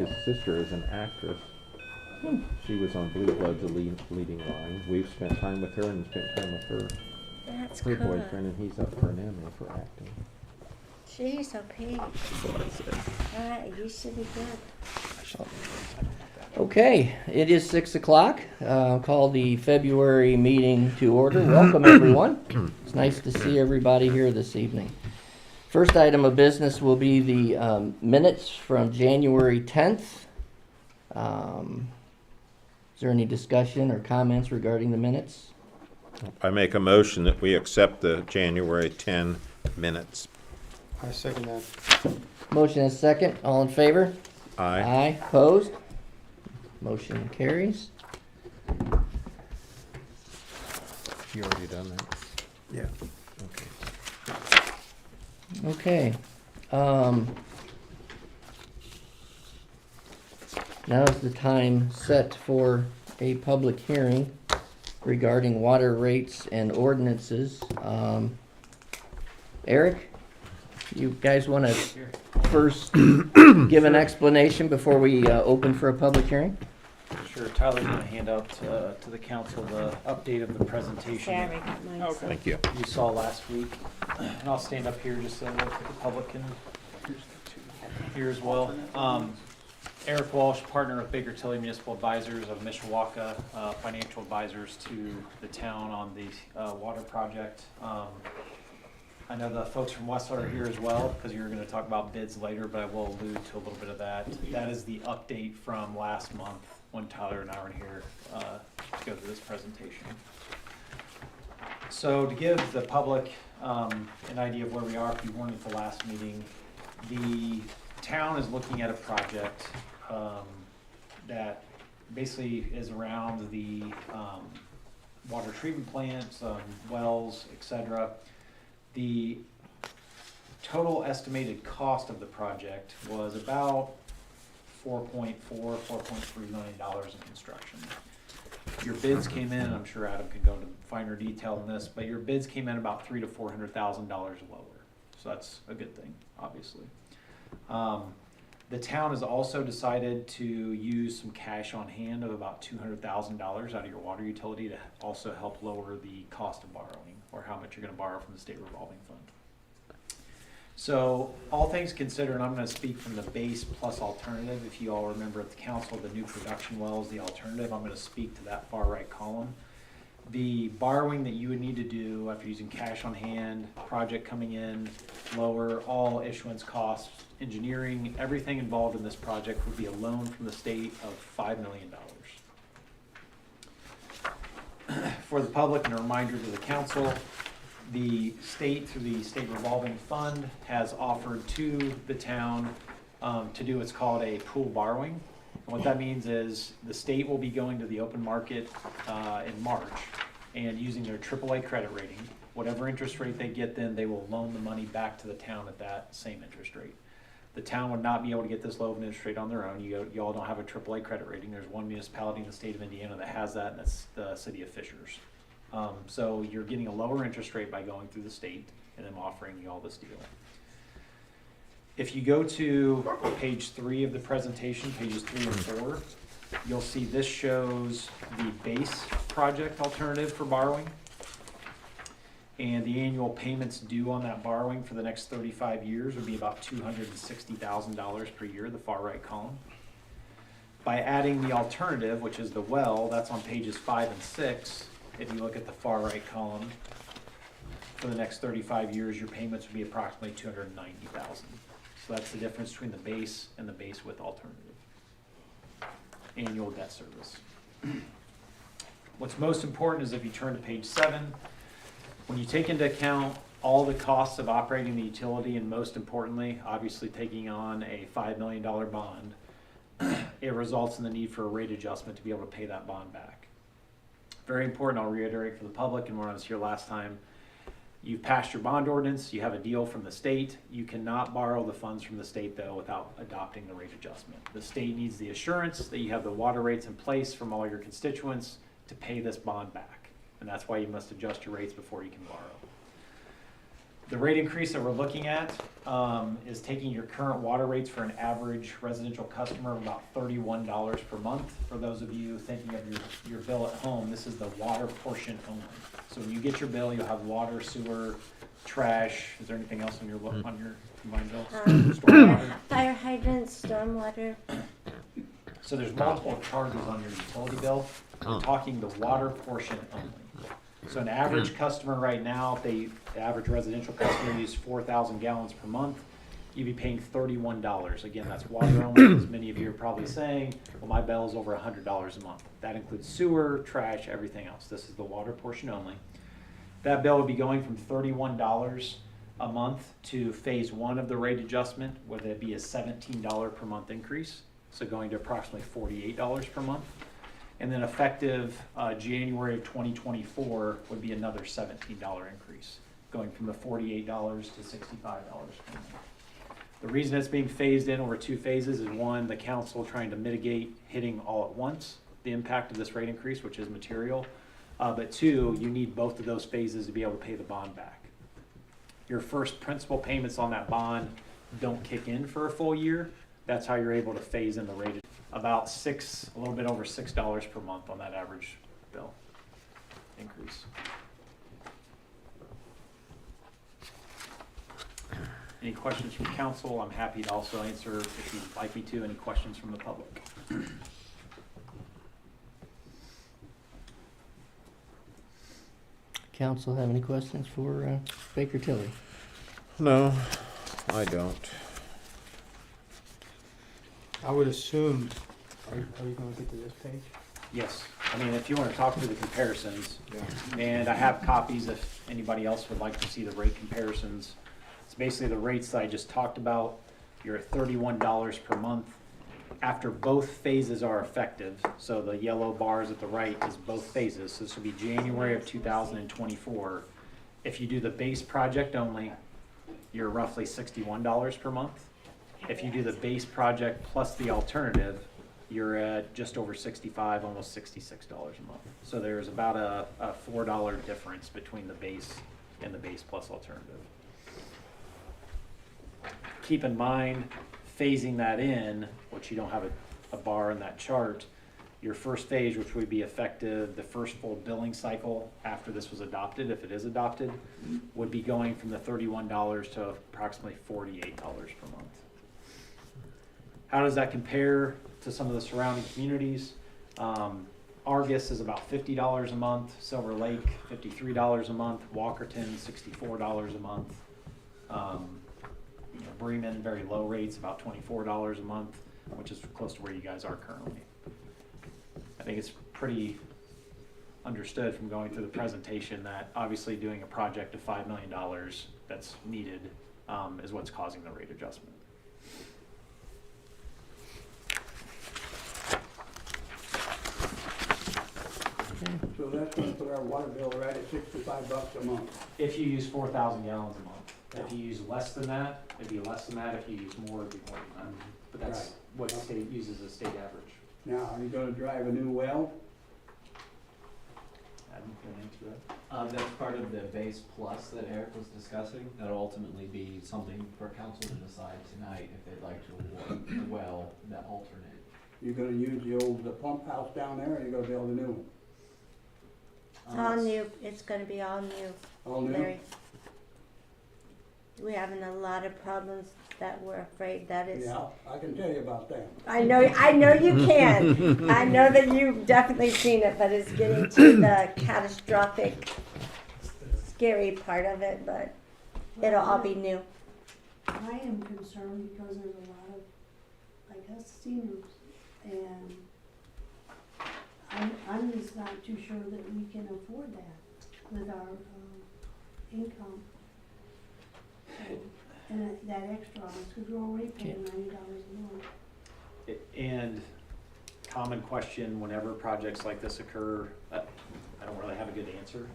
His sister is an actress. She was on Blue Bloods, the leading line. We've spent time with her and spent time with her That's her cool. boyfriend, and he's up for an Emmy for acting. Jeez, oh Pete. You should be good. Okay, it is 6 o'clock. Call the February meeting to order. Welcome, everyone. It's nice to see everybody here this evening. First item of business will be the minutes from January 10th. Is there any discussion or comments regarding the minutes? I make a motion that we accept the January 10 minutes. I second that. Motion is second. All in favor? Aye. Aye. Opposed? Motion carries. You already done that? Yeah. Okay. Okay. Now is the time set for a public hearing regarding water rates and ordinances. Eric, you guys want to first give an explanation before we open for a public hearing? Sure, Tyler's going to hand out to the council the update of the presentation Sorry, I got mine. Okay. Thank you. you saw last week. And I'll stand up here just so that the public can hear as well. Eric Walsh, partner of Baker Tilly Municipal Advisors of Mishawaka, financial advisors to the town on the water project. I know the folks from Westler are here as well, because you're going to talk about bids later, but I will allude to a little bit of that. That is the update from last month when Tyler and I were here to go through this presentation. So to give the public an idea of where we are, if you weren't at the last meeting, the town is looking at a project that basically is around the water treatment plants, wells, etc. The total estimated cost of the project was about $4.3 million in construction. Your bids came in, I'm sure Adam can go into finer detail on this, but your bids came in about $300,000 to $400,000 lower. So that's a good thing, obviously. The town has also decided to use some cash on hand of about $200,000 out of your water utility to also help lower the cost of borrowing, or how much you're going to borrow from the state revolving fund. So all things considered, and I'm going to speak from the base plus alternative. If you all remember at the council, the new production well is the alternative. I'm going to speak to that far right column. The borrowing that you would need to do after using cash on hand, project coming in, lower all issuance costs, engineering, everything involved in this project would be a loan from the state of $5 million. For the public, and a reminder to the council, the state, through the state revolving fund, has offered to the town to do what's called a pool borrowing. And what that means is the state will be going to the open market in March and using their AAA credit rating. Whatever interest rate they get, then they will loan the money back to the town at that same interest rate. The town would not be able to get this low of an interest rate on their own. You all don't have a AAA credit rating. There's one municipality in the state of Indiana that has that, and that's the city of Fishers. So you're getting a lower interest rate by going through the state and them offering you all this deal. If you go to page 3 of the presentation, pages 3 and 4, you'll see this shows the base project alternative for borrowing. And the annual payments due on that borrowing for the next 35 years would be about $260,000 per year, the far right column. By adding the alternative, which is the well, that's on pages 5 and 6. If you look at the far right column, for the next 35 years, your payments would be approximately $290,000. So that's the difference between the base and the base with alternative. Annual debt service. What's most important is if you turn to page 7, when you take into account all the costs of operating the utility, and most importantly, obviously taking on a $5 million bond, it results in the need for a rate adjustment to be able to pay that bond back. Very important, I'll reiterate for the public, and when I was here last time, you've passed your bond ordinance, you have a deal from the state. You cannot borrow the funds from the state, though, without adopting the rate adjustment. The state needs the assurance that you have the water rates in place from all your constituents to pay this bond back. And that's why you must adjust your rates before you can borrow. The rate increase that we're looking at is taking your current water rates for an average residential customer of about $31 per month. For those of you thinking of your bill at home, this is the water portion only. So when you get your bill, you'll have water, sewer, trash. Is there anything else on your combined bill? Stormwater. Fire hydrants, stormwater. So there's multiple charges on your utility bill. We're talking the water portion only. So an average customer right now, if the average residential customer uses 4,000 gallons per month, you'd be paying $31. Again, that's water only. As many of you are probably saying, well, my bill is over $100 a month. That includes sewer, trash, everything else. This is the water portion only. That bill would be going from $31 a month to phase one of the rate adjustment, where there'd be a $17 per month increase. So going to approximately $48 per month. And then effective January of 2024 would be another $17 increase, going from the $48 to $65 per month. The reason it's being phased in over 2 phases is, one, the council trying to mitigate hitting all at once the impact of this rate increase, which is material. But 2, you need both of those phases to be able to pay the bond back. Your first principal payments on that bond don't kick in for a full year. That's how you're able to phase in the rate. About a little bit over $6 per month on that average bill increase. Any questions from council? I'm happy to also answer, if you'd like me to, any questions from the public. Council have any questions for Baker Tilly? No, I don't. I would assume, are you gonna get to this page? Yes, I mean, if you want to talk through the comparisons, Yeah. and I have copies if anybody else would like to see the rate comparisons. It's basically the rates that I just talked about. You're at $31 per month. After both phases are effective, so the yellow bars at the right is both phases, so this will be January of 2024. If you do the base project only, you're roughly $61 per month. If you do the base project plus the alternative, you're at just over $65, almost $66 a month. So there's about a $4 difference between the base and the base plus alternative. Keep in mind, phasing that in, which you don't have a bar in that chart, your first phase, which would be effective the first full billing cycle after this was adopted, if it is adopted, would be going from the $31 to approximately $48 per month. How does that compare to some of the surrounding communities? Argus is about $50 a month, Silver Lake $53 a month, Walkerton $64 a month. Bremen, very low rates, about $24 a month, which is close to where you guys are currently. I think it's pretty understood from going through the presentation that obviously doing a project of $5 million that's needed is what's causing the rate adjustment. So that's gonna put our water bill right at $65 a month. If you use 4,000 gallons a month. If you use less than that, it'd be less than that. If you use more, it'd be more than that. But that's Right. what the state uses as state average. Now, are you gonna drive a new well? Adam, can I answer that? That's part of the base plus that Eric was discussing. That'll ultimately be something for council to decide tonight if they'd like to award the well, that alternate. You gonna use the pump house down there, or you gonna build a new one? It's all new. It's gonna be all new, All new? Larry. We're having a lot of problems that we're afraid that is. Yeah, I can tell you about that. I know you can. I know that you've definitely seen it, but it's getting to the catastrophic, scary part of it, but it'll all be new. I am concerned because there's a lot of, like us seniors, and I'm just not too sure that we can afford that with our income. So, and that extra on us, because we're already paying $90 a month. And common question whenever projects like this occur, I don't really have a good answer.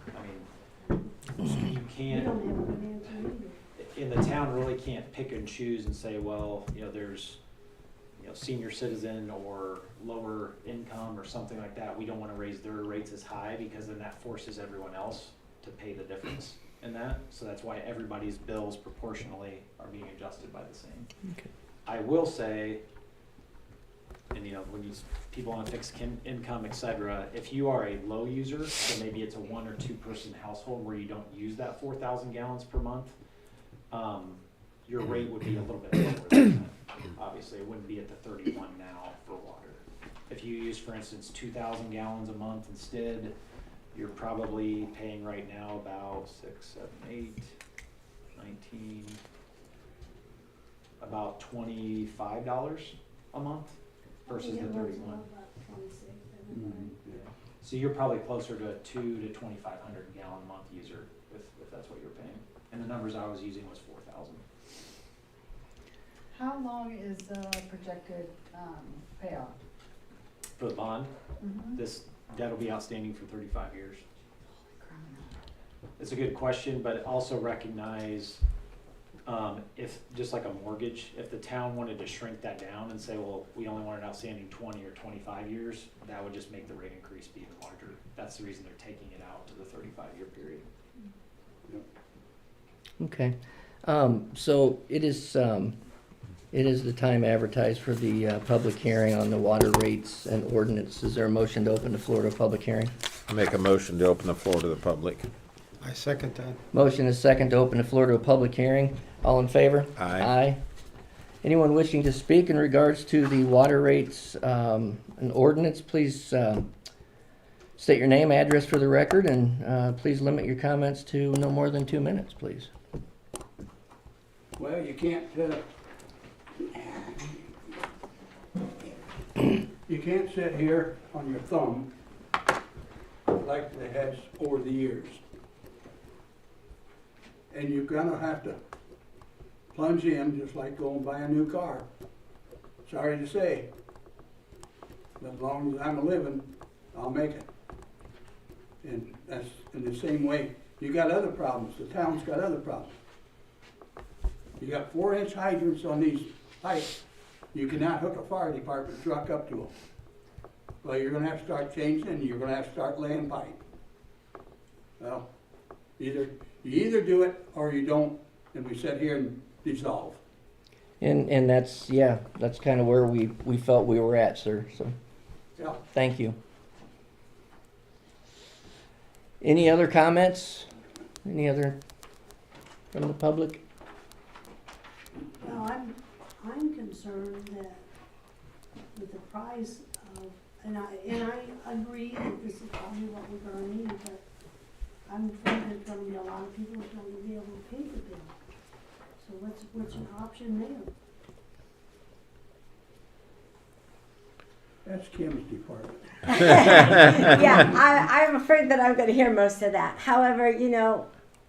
I mean, you We can't, don't have a good answer either. in the town really can't pick and choose and say, well, there's, senior citizen or lower income or something like that. We don't want to raise their rates as high because then that forces everyone else to pay the difference. in that, so that's why everybody's bills proportionally are being adjusted by the same. Okay. I will say, and when people on a fixed income, et cetera, if you are a low user, so maybe it's a 1 or 2 person household where you don't use that 4,000 gallons per month, your rate would be a little bit lower than that. Obviously, it wouldn't be at the 31 now for water. If you use, for instance, 2,000 gallons a month instead, you're probably paying right now about 6, 7, 8, 19, about $25 a month versus the 31. So you're probably closer to a 2,000 to 2,500 gallon a month user if that's what you're paying. And the numbers I was using was 4,000. How long is the projected payoff? For the bond, Mm-hmm. this debt will be outstanding for 35 years. It's a good question, but also recognize if, just like a mortgage, if the town wanted to shrink that down and say, well, we only want it outstanding 20 or 25 years, that would just make the rate increase be even larger. That's the reason they're taking it out to the 35-year period. Okay. So it is the time advertised for the public hearing on the water rates and ordinance. Is there a motion to open the floor to a public hearing? I make a motion to open the floor to the public. I second that. Motion is second to open the floor to a public hearing. All in favor? Aye. Aye. Anyone wishing to speak in regards to the water rates and ordinance, please state your name, address for the record, and please limit your comments to no more than 2 minutes, please. Well, you can't sit here on your thumb like they has over the years. And you're gonna have to plunge in just like going buy a new car. Sorry to say, but as long as I'm living, I'll make it. And that's in the same way, you got other problems, the town's got other problems. You got 4-inch hydrants on these pipes. You cannot hook a fire department truck up to them. Well, you're gonna have to start changing and you're gonna have to start laying pipe. Well, you either do it or you don't, and we sit here and dissolve. And that's, yeah, that's kind of where we felt we were at, sir, so Yeah. thank you. Any other comments? Any other from the public? Well, I'm concerned that with the price of, and I agree that this is probably what we're gonna need, but I'm afraid there's gonna be a lot of people that don't be able to pay the bill. So what's an option there? That's Kim's department. Yeah, I'm afraid that I'm gonna hear most of that. However,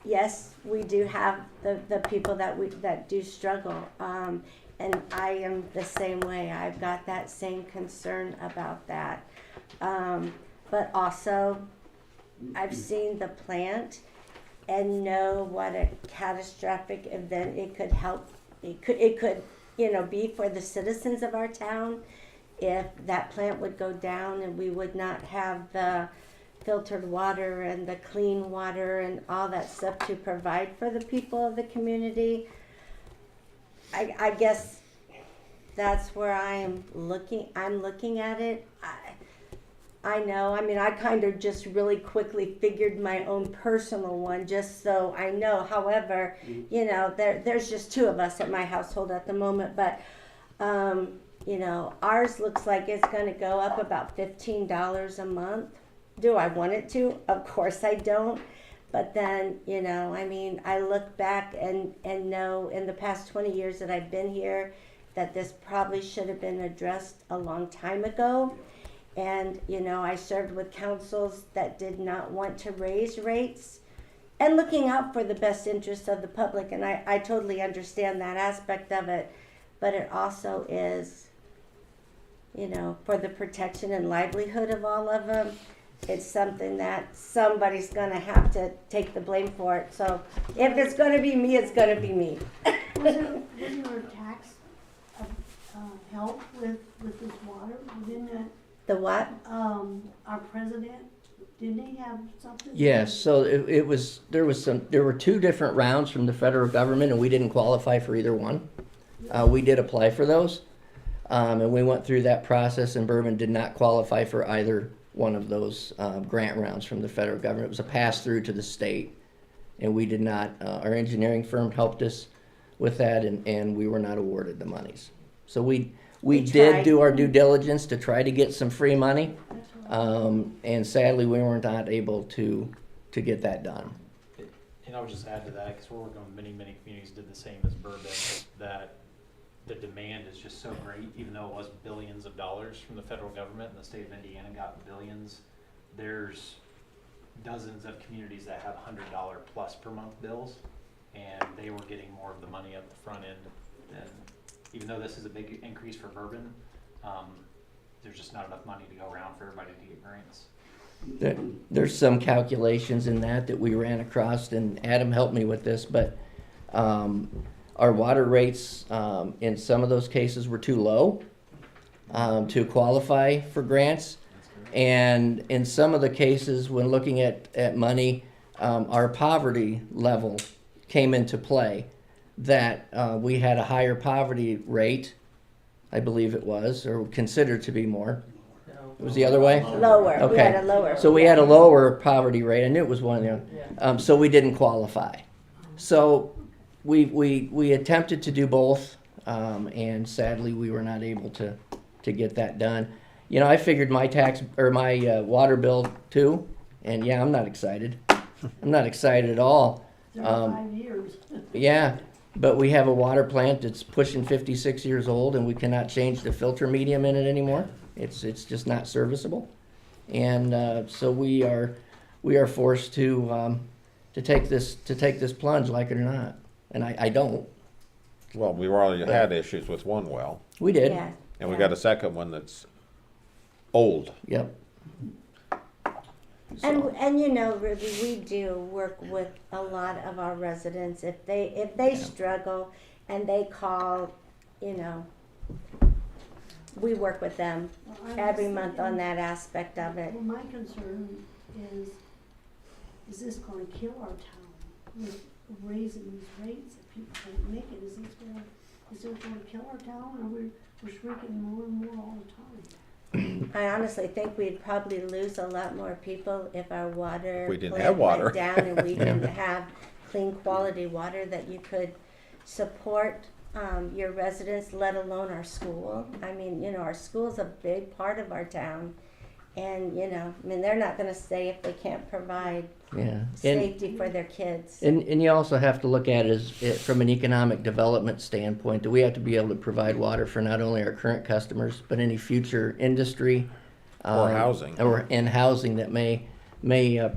yes, we do have the people that do struggle. And I am the same way. I've got that same concern about that. But also, I've seen the plant and know what a catastrophic event it could help. It could, be for the citizens of our town if that plant would go down and we would not have the filtered water and the clean water and all that stuff to provide for the people of the community. I guess that's where I'm looking at it. I know, I kind of just really quickly figured my own personal one just so I know. However, there's just 2 of us at my household at the moment, but ours looks like it's going to go up about $15 a month. Do I want it to? Of course I don't. But then, I look back and know in the past 20 years that I've been here that this probably should have been addressed a long time ago. And, I served with councils that did not want to raise rates and looking out for the best interests of the public. And I totally understand that aspect of it. But it also is, for the protection and livelihood of all of them. It's something that somebody's going to have to take the blame for it. So if it's going to be me, it's going to be me. Wasn't there a tax help with this water? Didn't it, The what? our president Didn't they have something? Yes, so there were two different rounds from the federal government, and we didn't qualify for either one. We did apply for those, and we went through that process, and Bourbon did not qualify for either one of those grant rounds from the federal government. It was a pass-through to the state, and we did not, our engineering firm helped us with that, and we were not awarded the monies. So we did tried. do our due diligence to try to get some free money, That's right. and sadly, we were not able to get that done. And I would just add to that, because we're working with many communities did the same as Bourbon, that the demand is just so great, even though it was billions of dollars from the federal government and the state of Indiana got billions. There's dozens of communities that have $100 plus per month bills, and they were getting more of the money up the front end. And even though this is a big increase for Bourbon, there's just not enough money to go around for everybody to get grants. There's some calculations in that we ran across, and Adam helped me with this, but our water rates in some of those cases were too low to qualify for grants. And in some of the cases, when looking at money, our poverty level came into play. That we had a higher poverty rate, I believe it was, or considered to be more. It was the other way? Lower, we Okay. had a lower. So we had a lower poverty rate. I knew it was one of the, so we didn't qualify. So we attempted to do both, and sadly we were not able to get that done. You know, I figured my tax or my water bill too, and yeah, I'm not excited. I'm not excited at all. 35 years. Yeah, but we have a water plant that's pushing 56 years old, and we cannot change the filter medium in it anymore. It's just not serviceable, and so we are forced to take this plunge, like it or not. And I don't. Well, we already had issues with one well, We did. Yeah. and we got a second one that's old. Yep. And you know, Ruby, we do work with a lot of our residents. If they struggle and they call, you know, we work with them Well, I was every month on thinking- that aspect of it. Well, my concern is this gonna kill our town with raising these rates if people can't make it? Is it gonna kill our town, or we're shrinking more and more all the time? I honestly think we'd probably lose a lot more people if our water We didn't plant have water. went down and we didn't have clean quality water that you could support your residents, let alone our school. I mean, you know, our school's a big part of our town, and you know, I mean, they're not going to stay if they can't provide Yeah. And safety for their kids. and you also have to look at it from an economic development standpoint. That we have to be able to provide water for not only our current customers, but any future industry Or housing. or in housing that may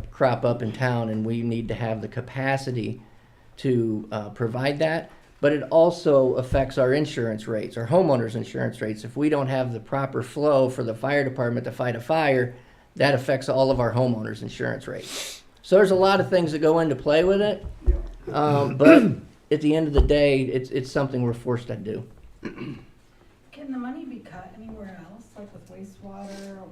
crop up in town, and we need to have the capacity to provide that. But it also affects our insurance rates, our homeowners' insurance rates. If we don't have the proper flow for the fire department to fight a fire, that affects all of our homeowners' insurance rates. So there's a lot of things that go into play with it. But at the end of the day, it's something we're forced to do. Can the money be cut anywhere else, like with wastewater or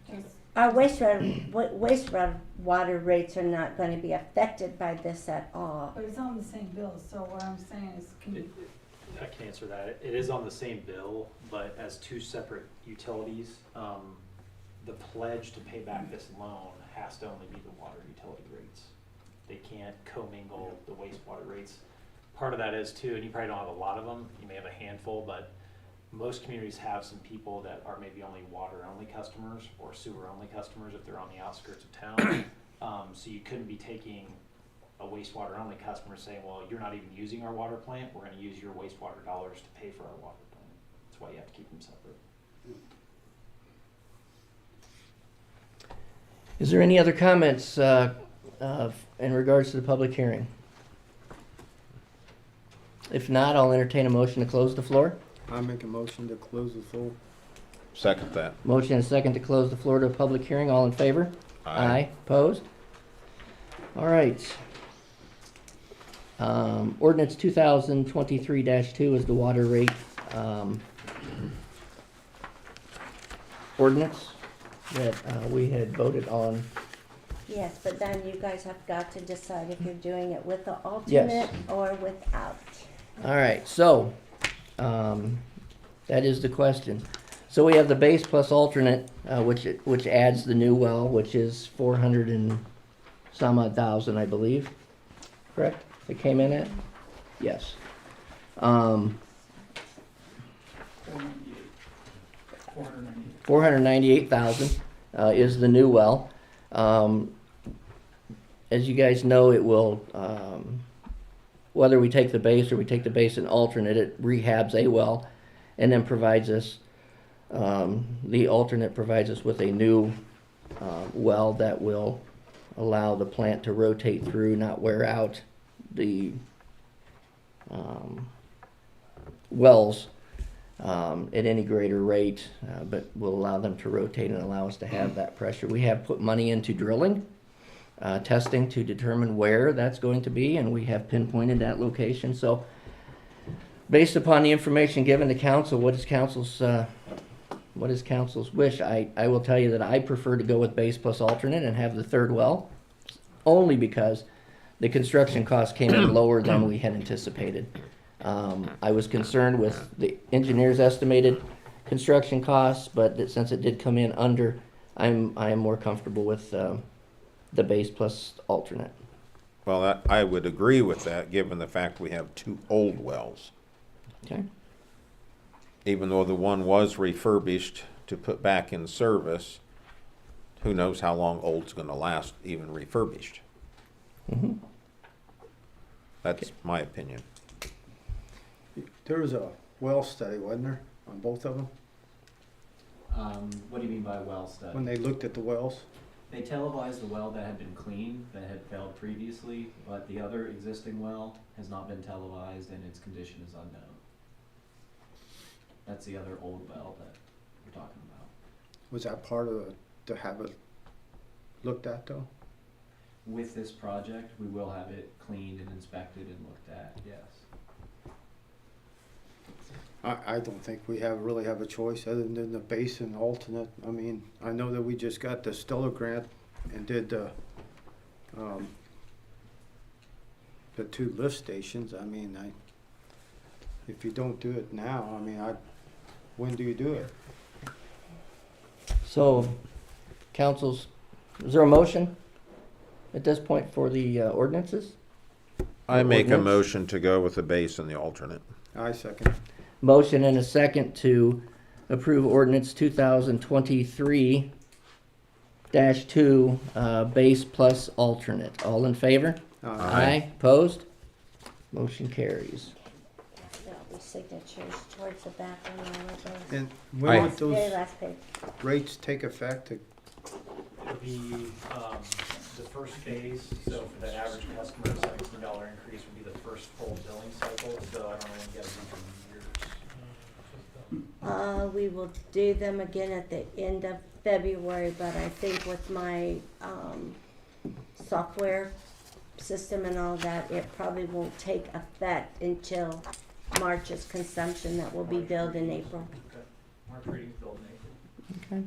just? Our wastewater rates are not going to be affected by this at all. But it's on the same bill, so what I'm saying is, can you, I can answer that. It is on the same bill, but as two separate utilities, the pledge to pay back this loan has to only be the water utility rates. They can't commingle the wastewater rates. Part of that is too, and you probably don't have a lot of them, you may have a handful, but most communities have some people that are maybe only water-only customers or sewer-only customers if they're on the outskirts of town. So you couldn't be taking a wastewater-only customer saying, well, you're not even using our water plant, we're gonna use your wastewater dollars to pay for our water plant. That's why you have to keep them separate. Is there any other comments in regards to the public hearing? If not, I'll entertain a motion to close the floor. I make a motion to close the floor. Second that. Motion and a second to close the floor to a public hearing. All in favor? Opposed? All right. Ordinance 2023-2 is the water rate ordinance. that we had voted on. Yes, but then you guys have got to decide if you're doing it with the Yes. alternate or without. All right, so that is the question. So we have the base plus alternate, which adds the new well, which is 400 and some odd thousand, I believe. Correct? It came in at? Yes. 498,000 is the new well. As you guys know, it will, whether we take the base or we take the base and alternate, it rehabs a well and then provides us, the alternate provides us with a new well that will allow the plant to rotate through, not wear out the wells at any greater rate, but will allow them to rotate and allow us to have that pressure. We have put money into drilling, testing to determine where that's going to be, and we have pinpointed that location. So based upon the information given to council, what is council's wish? I will tell you that I prefer to go with base plus alternate and have the third well, only because the construction cost came in lower than we had anticipated. I was concerned with the engineer's estimated construction costs, but since it did come in under, I am more comfortable with the base plus alternate. Well, I would agree with that, given the fact we have two old wells. Okay. Even though the one was refurbished to put back in service, who knows how long old's gonna last, even refurbished. Mm-hmm. That's my opinion. There was a well study, wasn't there, on both of them, What do you mean by well study? when they looked at the wells? They televised the well that had been cleaned, that had failed previously, but the other existing well has not been televised and its condition is unknown. That's the other old well that we're talking about. Was that part of to have it looked at though? With this project, we will have it cleaned and inspected and looked at, yes. I don't think we really have a choice other than the base and alternate. I mean, I know that we just got the Stellar grant and did the two lift stations. I mean, if you don't do it now, I mean, when do you do it? So, council's, is there a motion at this point for the ordinances? I make a Ordinance? motion to go with the base and the alternate. I second. Motion and a second to approve ordinance 2023-2, base plus alternate. All in favor? Aye. Opposed? Motion carries. There'll be signatures towards the back on all of those. And Aye. when would Very those last page. rates take effect? The first phase, so for the average customer, a $17 increase would be the first full billing cycle, so I don't know when you get it in years. We will do them again at the end of February, but I think with my software system and all that, it probably won't take effect until March's consumption that will be billed in April. Okay. March readings billed in April. Okay.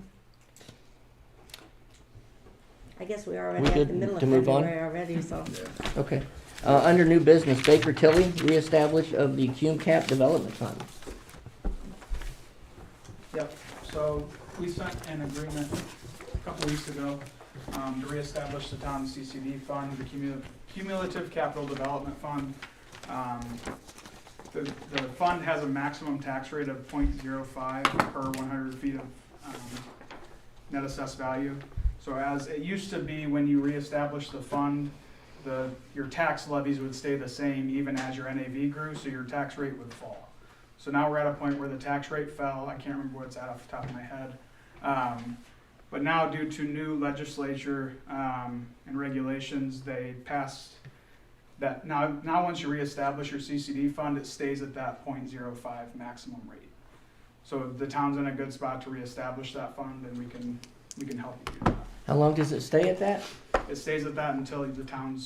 I guess we are already We at good the middle of to move on? February already, so. Okay. Under new business, Baker Tilly, reestablish of the Cume Cap Development Fund. Yep, so we sent an agreement a couple weeks ago to reestablish the town CCD fund, the Cumulative Capital Development Fund. The fund has a maximum tax rate of 0.05 per 100 feet of net assessed value. So as it used to be, when you reestablish the fund, your tax levies would stay the same even as your NAV grew, so your tax rate would fall. So now we're at a point where the tax rate fell. I can't remember what it's at off the top of my head. But now due to new legislature and regulations, they passed that now once you reestablish your CCD fund, it stays at that 0.05 maximum rate. So the town's in a good spot to reestablish that fund, and we can help you do that. How long does it stay at that? It stays at that until the town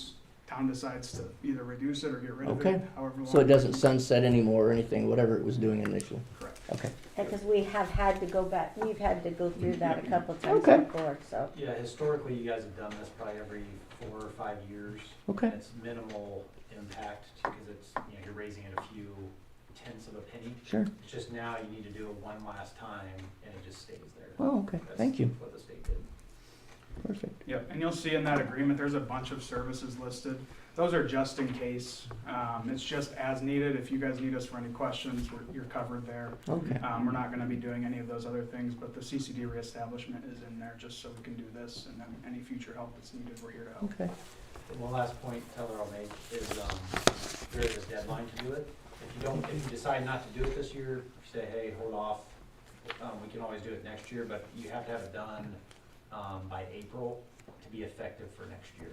decides to either reduce it or get rid of Okay. it, however long. So it doesn't sunset anymore or anything, whatever it was doing initially. Correct. Okay. Because we have had to go back, we've had to go through that a couple times Okay. before, so. Yeah, historically, you guys have done this probably every 4 or 5 years. Okay. And it's minimal impact because it's, you know, you're raising it a few tenths of a penny. Sure. It's just now you need to do it one last time and it just stays there. Oh, okay. That's Thank you. what the state did. Perfect. Yep, and you'll see in that agreement, there's a bunch of services listed. Those are just in case. It's just as needed. If you guys need us for any questions, you're covered there. Okay. We're not gonna be doing any of those other things, but the CCD reestablishment is in there just so we can do this, and then any future help that's needed, we're here to help. Okay. And one last point, Teller, I'll make is, there is a deadline to do it. If you decide not to do it this year, if you say, hey, hold off, we can always do it next year, but you have to have it done, by April to be effective for next year.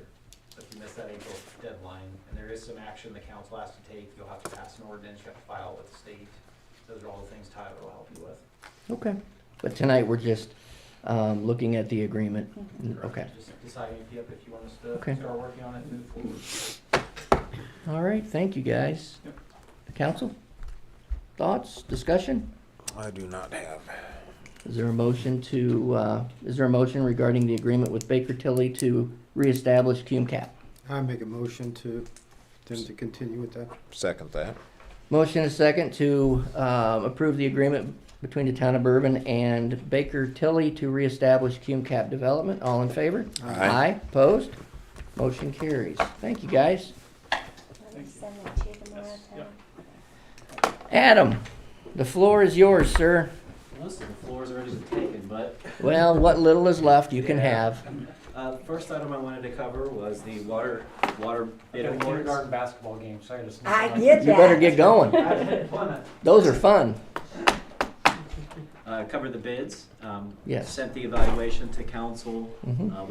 So if you miss that April deadline, and there is some action the council has to take, you'll have to pass an ordinance, you have to file with the state. Those are all the things Tyler will help you with. Okay. But tonight we're just looking at the agreement. Okay. Just deciding if you want us to Okay. start working on it and move forward. All right. Thank you, guys. Yep. Council? Thoughts? Discussion? I do not have. Is there a motion regarding the agreement with Baker Tilly to reestablish CUMCAP? I make a motion to them to continue with that. Second that. Motion is second to approve the agreement between the town of Bourbon and Baker Tilly to reestablish CUMCAP development. All in favor? Aye. Opposed? Motion carries. Thank you, guys. Let me send it to you tomorrow, Yes, Tyler. Adam, the floor is yours, sir. Most of the floors are already taken, but Well, what little is left you can Yeah. have. the first item I wanted to cover was the water bid Got a awards. kindergarten basketball game, so I gotta sneak I on. get You better that. get going. I didn't want it. Those are fun. Covered the bids. Yes. Sent the evaluation to council. Mhm.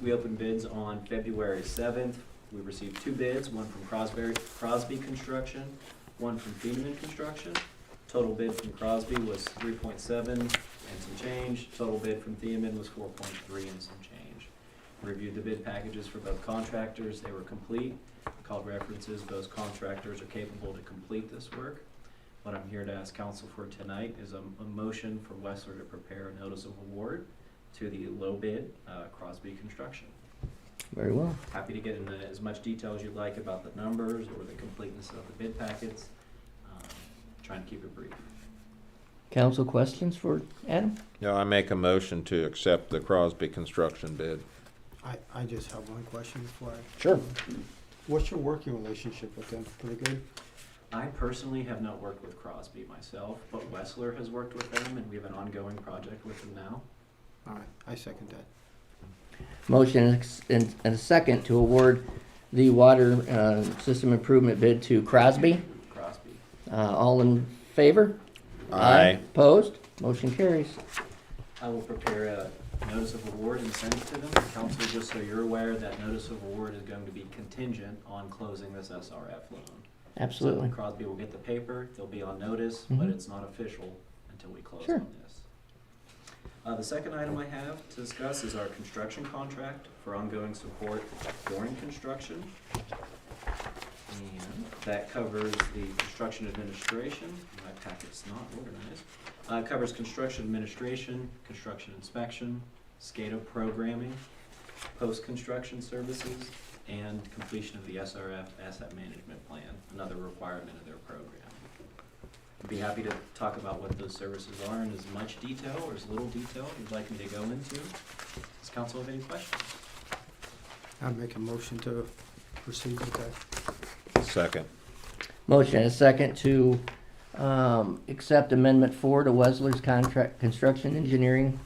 We opened bids on February 7th. We received 2 bids, one from Crosby Construction, one from Thieneman Construction. Total bid from Crosby was 3.7 and some change. Total bid from Thieneman was 4.3 and some change. Reviewed the bid packages for both contractors. They were complete. Called references. Both contractors are capable to complete this work. What I'm here to ask council for tonight is a motion for Wessler to prepare a notice of award to the low bid, Crosby Construction. Very well. Happy to get into as much detail as you'd like about the numbers or the completeness of the bid packets. Trying to keep it brief. Council questions for Adam? No, I make a motion to accept the Crosby construction bid. I just have one question before I. Sure. What's your working relationship with them? Pretty good? I personally have not worked with Crosby myself, but Wessler has worked with them and we have an ongoing project with them now. All right, I second that. Motion and a second to award the water system improvement bid to Crosby. Crosby. All in favor? Aye. Opposed? Motion carries. I will prepare a notice of award and send it to them. Council, just so you're aware, that notice of award is going to be contingent on closing this SRF loan. Absolutely. So Crosby will get the paper, they'll be on notice, but Mhm. it's not official until we close Sure. on this. The second item I have to discuss is our construction contract for ongoing support during construction. And that covers the construction administration. My packet's not organized. It covers construction administration, construction inspection, SCADA programming, post-construction services, and completion of the SRF asset management plan, another requirement of their program. I'd be happy to talk about what those services are in as much detail or as little detail you'd like me to go into. Does council have any questions? I make a motion to proceed with that. Second. Motion and a second to accept Amendment 4 to Wessler's contract construction engineering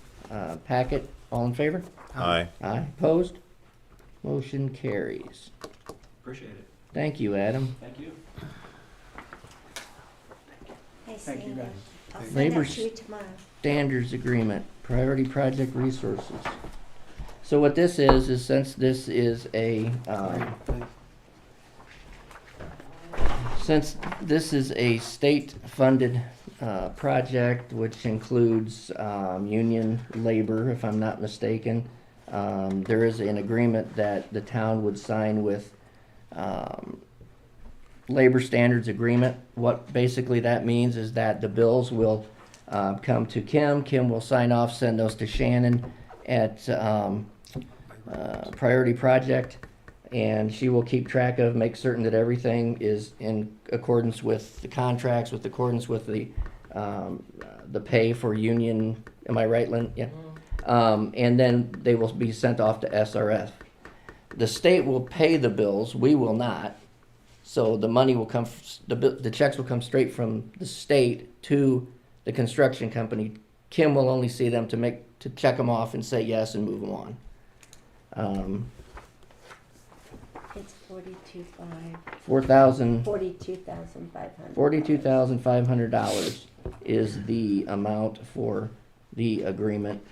packet. All in favor? Aye. Aye. Opposed? Motion carries. Appreciate it. Thank you, Adam. Thank you. Hey, Thank you, Sandy, guys. I'll send Labor that to you tomorrow. Standards Agreement, Priority Project Resources. So what this is since this is a state-funded project, which includes union labor, if I'm not mistaken, there is an agreement that the town would sign with labor standards agreement. What basically that means is that the bills will come to Kim. Kim will sign off, send those to Shannon at Priority Project, and she will keep track of, make certain that everything is in accordance with the contracts, with accordance with the pay for union. Am I right, Lynn? Yeah. And then they will be sent off to SRF. The state will pay the bills. We will not. So the money will come, the checks will come straight from the state to the construction company. Kim will only see them to check them off and say yes and move them on. It's 42,500. $42,500 is the amount for the agreement.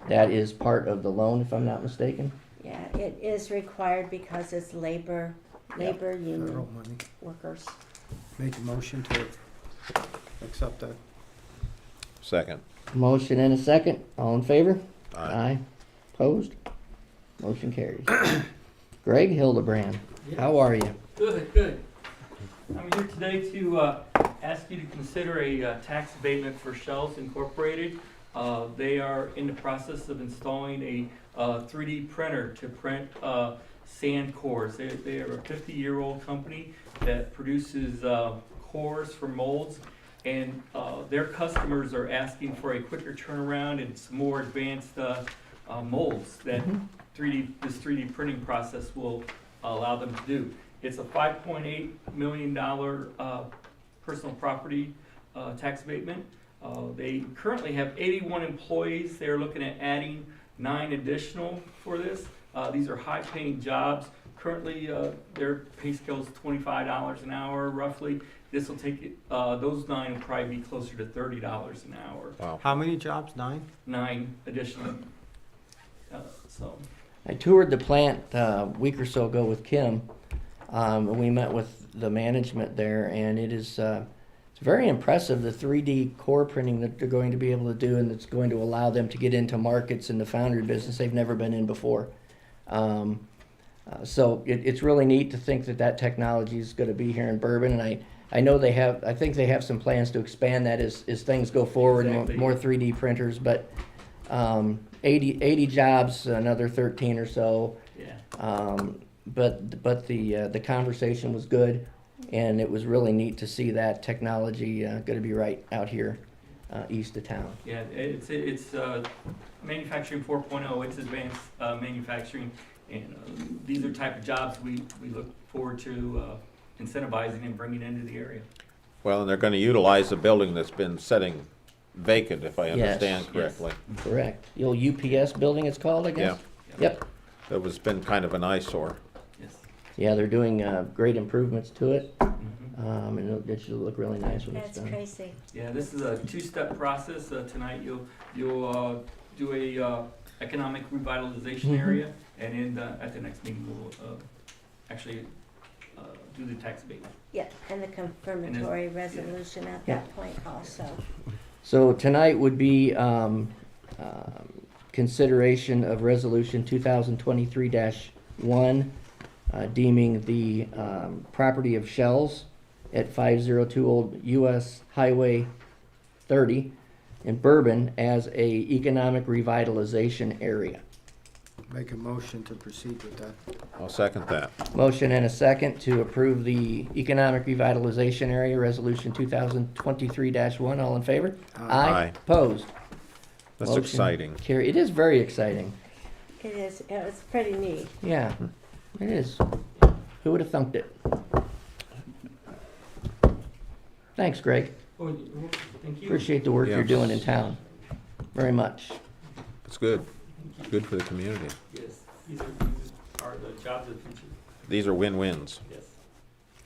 That is part of the loan, if I'm not mistaken. Yeah, it is required because it's labor union Federal money. workers. Make a motion to accept that. Second. Motion and a second. All in favor? Aye. Opposed? Motion carries. Greg Hildebrand, how are you? Good, good. I'm here today to ask you to consider a tax abatement for Shells Incorporated. They are in the process of installing a 3D printer to print sand cores. They are a 50-year-old company that produces cores for molds, and their customers are asking for a quicker turnaround and some more advanced molds that this 3D printing process will allow them to do. It's a $5.8 million personal property tax abatement. They currently have 81 employees. They're looking at adding 9 additional for this. These are high-paying jobs. Currently, their pay scale is $25 an hour, roughly. This will take it, those 9 will probably be closer to $30 an hour. Wow. How many jobs? 9? 9 additional. So. I toured the plant a week or so ago with Kim. And we met with the management there, and it's very impressive, the 3D core printing that they're going to be able to do, and it's going to allow them to get into markets in the foundry business they've never been in before. So it's really neat to think that technology is going to be here in Bourbon, and I know I think they have some plans to expand that as things go forward, Exactly. more 3D printers, but 80 jobs, another 13 or so. Yeah. But the conversation was good, and it was really neat to see that technology going to be right out here east of town. Yeah, it's manufacturing 4.0. It's advanced manufacturing, and these are type of jobs we look forward to incentivizing and bringing into the area. Well, and they're going to utilize a building that's been sitting vacant, if I understand Yes. correctly. Correct. The old UPS building, it's called, I guess. Yep. That was been kind of an eyesore. Yes. Yeah, they're doing great improvements to it, Mhm. and it should look really nice when it's That's done. crazy. Yeah, this is a 2-step process. Tonight you'll do a economic revitalization Mhm. area, and at the next meeting we'll actually do the tax abatement. Yeah, and the confirmatory resolution at Yeah. that point also. So tonight would be consideration of resolution 2023-1, deeming the property of Shells at 502 Old US Highway 30 in Bourbon as a economic revitalization area. Make a motion to proceed with that. I'll second that. Motion and a second to approve the economic revitalization area, resolution 2023-1. All in favor? Aye. Opposed? That's Motion exciting. carry. It is very exciting. It is, it's pretty neat. Yeah, it is. Who would have thunked it? Thanks, Greg. Oh, thank you. Appreciate the work you're Yes. doing in town. Very much. It's good. Good for the community. Yes, these are the jobs of the future. These are win-wins. Yes.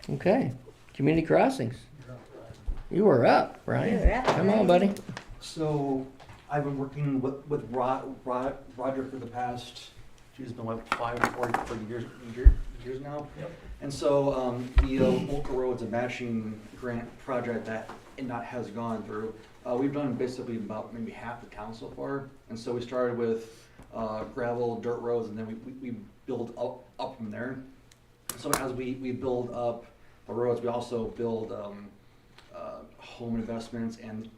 Okay. Community crossings. You were up, Brian. You were up, Come on, Brian. buddy. So I've been working with Roger for the past, it's been like 5 or 4 years now. Yep. And so the local roads and matching grant project that NDOT has gone through, we've done basically about maybe half the town so far. And so we started with gravel, dirt roads, and then we build up from there. So as we build up roads. We also build home investments and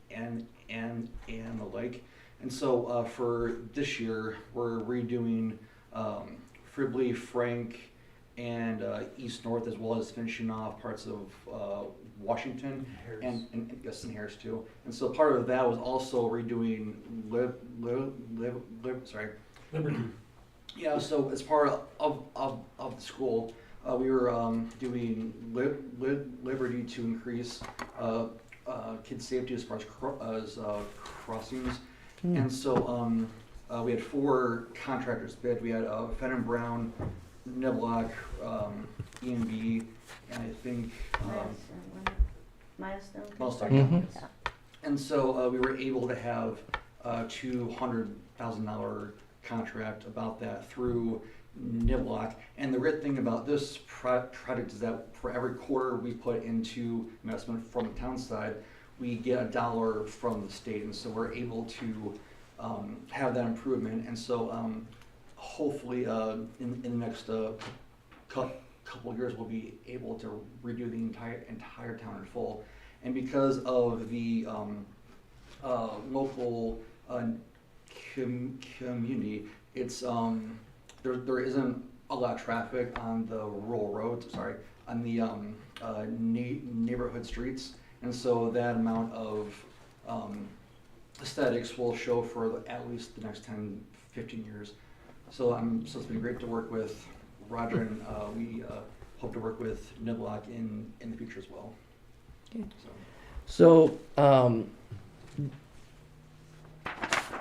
the like. And so for this year, we're redoing Fribley, Frank, and East North, as well as finishing off parts of Washington and yes, and Harris too. And so part of that was also redoing Liberty. Yeah, so as part of the school, we were doing Liberty to increase kids' safety as far as crossings. And so we had 4 contractors bid. We had Fenn & Brown, Niblock, E&B, and I think Milestone. Milestone. Mhm. Yeah. And so we were able to have a $200,000 contract about that through Niblock. And the great thing about this project is that for every quarter we put into investment from the town side, we get $1 from the state. And so we're able to have that improvement. And so hopefully in the next couple of years we'll be able to redo the entire town in full. And because of the local community, it's there isn't a lot of traffic on the rural roads. On the neighborhood streets, and so that amount of aesthetics will show for at least the next 10-15 years. So so it's been great to work with Roger, and we hope to work with Niblock in the future as well. Okay. So. So,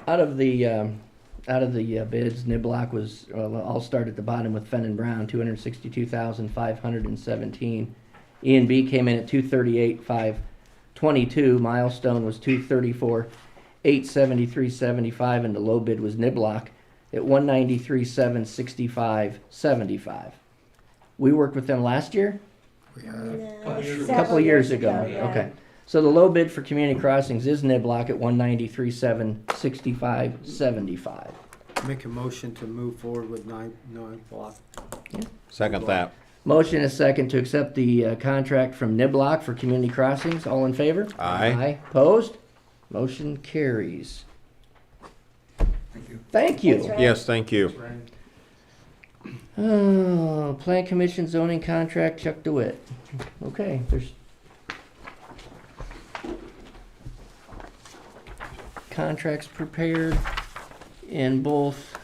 out of the bids, Niblock was, I'll start at the bottom with Fenn & Brown, 262,517. E&B came in at 238,522. Milestone was 234,873.75, and the low bid was Niblock at 193,765.75. We worked with them last year? A couple of years ago. Yeah. Okay. So the low bid for community crossings is Niblock at 193,765.75. Make a motion to move forward with 9 block. Second that. Motion is second to accept the contract from Niblock for community crossings. All in favor? Aye. Aye. Opposed? Motion carries. Thank you. Thank you. That's right. Yes, thank you. Oh, Plan Commission zoning contract, Chuck DeWitt. Okay, there's contracts prepared in both.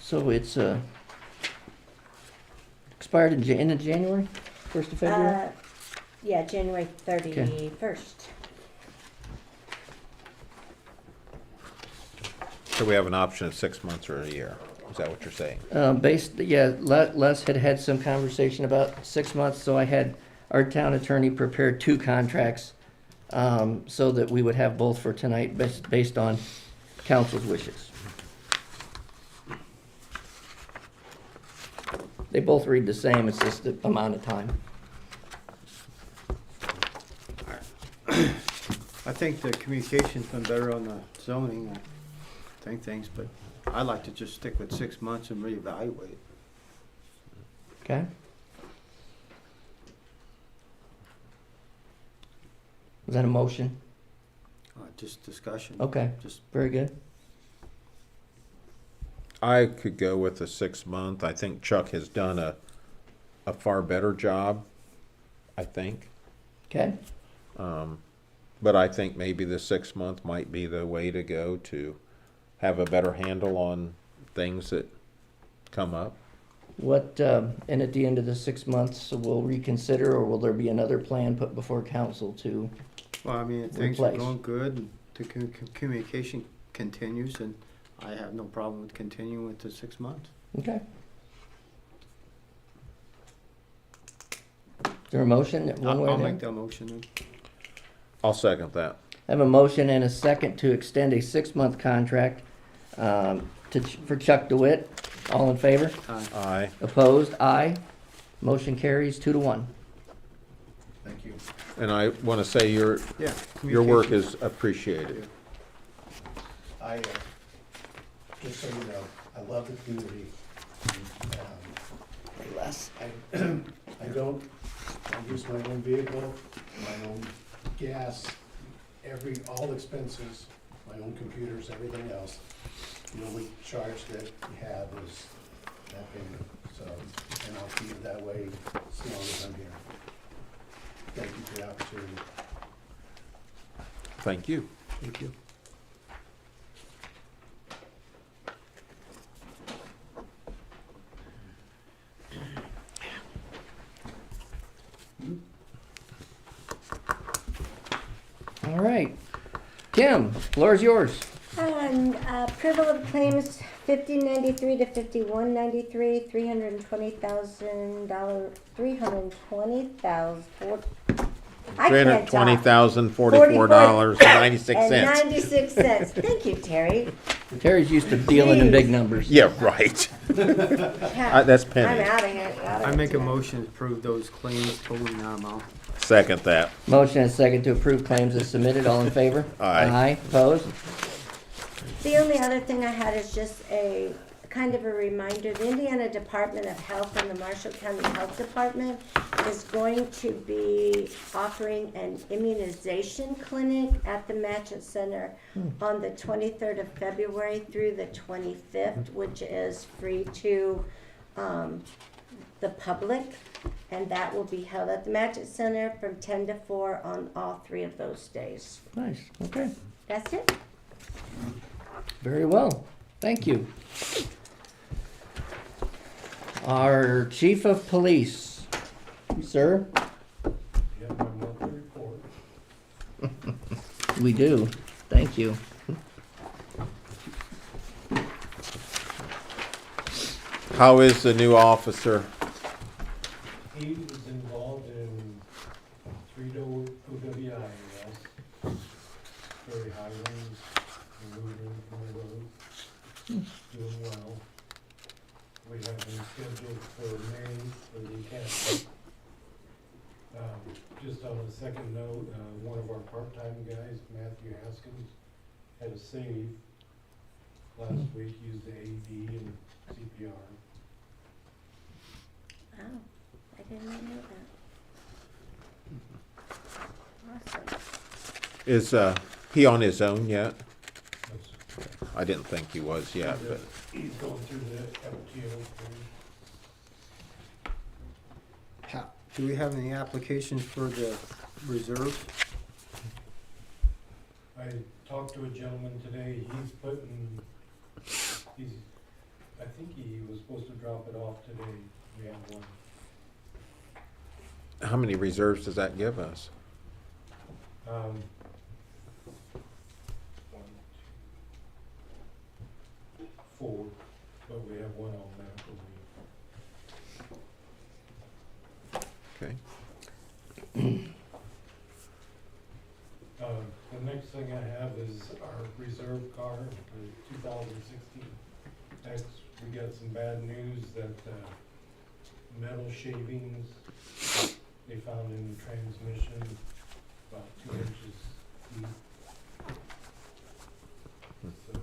So it's expired in end of January, 1st of February. Yeah, January 31st. So we have an option of 6 months or a year. Is that what you're saying? Les had some conversation about 6 months, so I had our town attorney prepare 2 contracts so that we would have both for tonight based on council's wishes. They both read the same, it's just the amount of time. I think the communication's been better on the zoning, I think things, but I like to just stick with 6 months and reevaluate. Okay? Is that a motion? Just discussion. Okay, Just very good. I could go with the 6 month. I think Chuck has done a far better job, I think. Okay? But I think maybe the 6 month might be the way to go to have a better handle on things that come up. What, and at the end of the 6 months, we'll reconsider, or will there be another plan put before council to? Well, I mean, if things are Replace. going good, and the communication continues, and I have no problem with continuing with the 6 months. Okay. Is there a motion? One way or I'll the make other? that motion then. I'll second that. I have a motion and a second to extend a 6-month contract for Chuck DeWitt. All in favor? Aye. Opposed? Aye. Motion carries 2-1. Thank you. And I want to say your work is appreciated. I, just so you know, I love the community. less. I don't, I use my own vehicle, my own gas, all expenses, my own computers, everything else. The only charge that we have is that payment, so, and I'll keep it that way as long as I'm here. Thank you for the opportunity. Thank you. Thank you. All right. Kim, floor is yours. Approval of claims 5093 to 5193, $320,000, $320,044.96. 96 cents. Thank you, Terry. Terry's used to dealing in big numbers. Yeah, right. That's I'm pennies. out of here. I make a motion to approve those claims totaling that amount. Second that. Motion and second to approve claims as submitted. All in favor? Aye. Aye. Opposed? The only other thing I had is just a kind of a reminder. The Indiana Department of Health and the Marshall County Health Department is going to be offering an immunization clinic at the Matchett Center on the 23rd of February through the 25th, which is free to the public. And that will be held at the Matchett Center from 10 to 4 on all 3 of those days. Nice. Okay. That's it. Very well. Thank you. Our chief of police, sir. You have my monthly report. We do. Thank you. How is the new officer? He was involved in 3 OWI arrests, very high winds, moving from the road, doing well. We have him scheduled for May for the academy. Just on a second note, one of our part-time guys, Matthew Haskins, had a save last week, used the AED and CPR. Wow. I did not know that. Awesome. Is he on his own yet? That's- I didn't think he was yet, but He's going through the FTO thing. Do we have any applications for the reserve? I talked to a gentleman today, I think he was supposed to drop it off today, we have one. how many reserves does that give us? 1, 2, 4, but we have one on medical leave. Okay. The next thing I have is our reserve car, the 2016 X. We got some bad news that metal shavings they found in the transmission, about 2 inches deep. So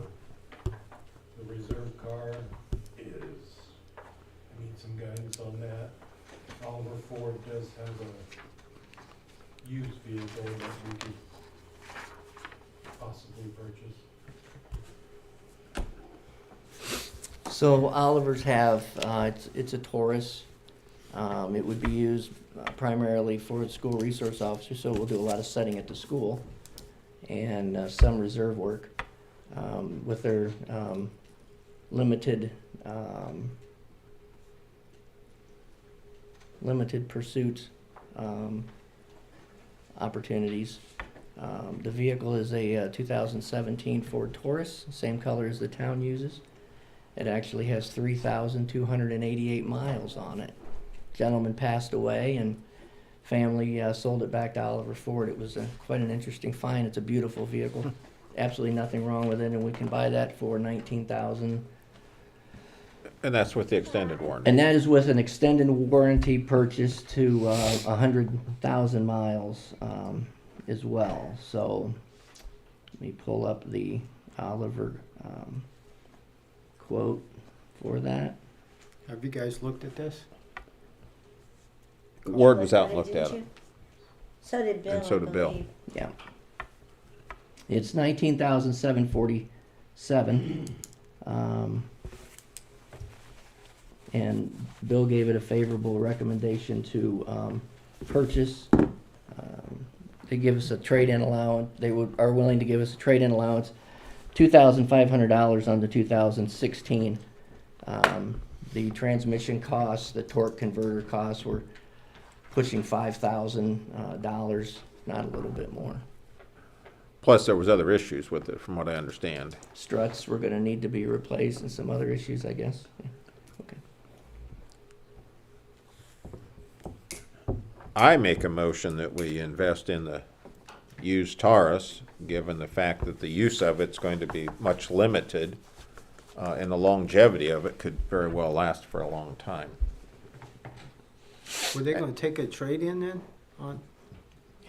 the reserve car is, I need some guidance on that. Oliver Ford does have a used vehicle that we could possibly purchase. So Oliver's have, it's a Taurus. It would be used primarily for the school resource officer, so we'll do a lot of setting at the school and some reserve work with their limited pursuit opportunities. The vehicle is a 2017 Ford Taurus, same color as the town uses. It actually has 3,288 miles on it. Gentleman passed away and family sold it back to Oliver Ford. It was quite an interesting find. It's a beautiful vehicle. Absolutely nothing wrong with it, and we can buy that for $19,000. And that's with the extended warranty. And that is with an extended warranty purchase to 100,000 miles as well. So let me pull up the Oliver quote for that. Have you guys looked at this? Ward was out and looked at Didn't it. you? So did Bill. And so I did Bill. believe. Yeah. It's 19,747. And Bill gave it a favorable recommendation to purchase. They give us a trade-in allowance. They are willing to give us a trade-in allowance, $2,500 on the 2016. The transmission costs, the torque converter costs were pushing $5,000, not a little bit more. Plus, there was other issues with it, from what I understand. Struts were gonna need to be replaced and some other issues, I guess. Okay. I make a motion that we invest in the used Taurus, given the fact that the use of it's going to be much limited, and the longevity of it could very well last for a long time. Were they gonna take a trade-in then on?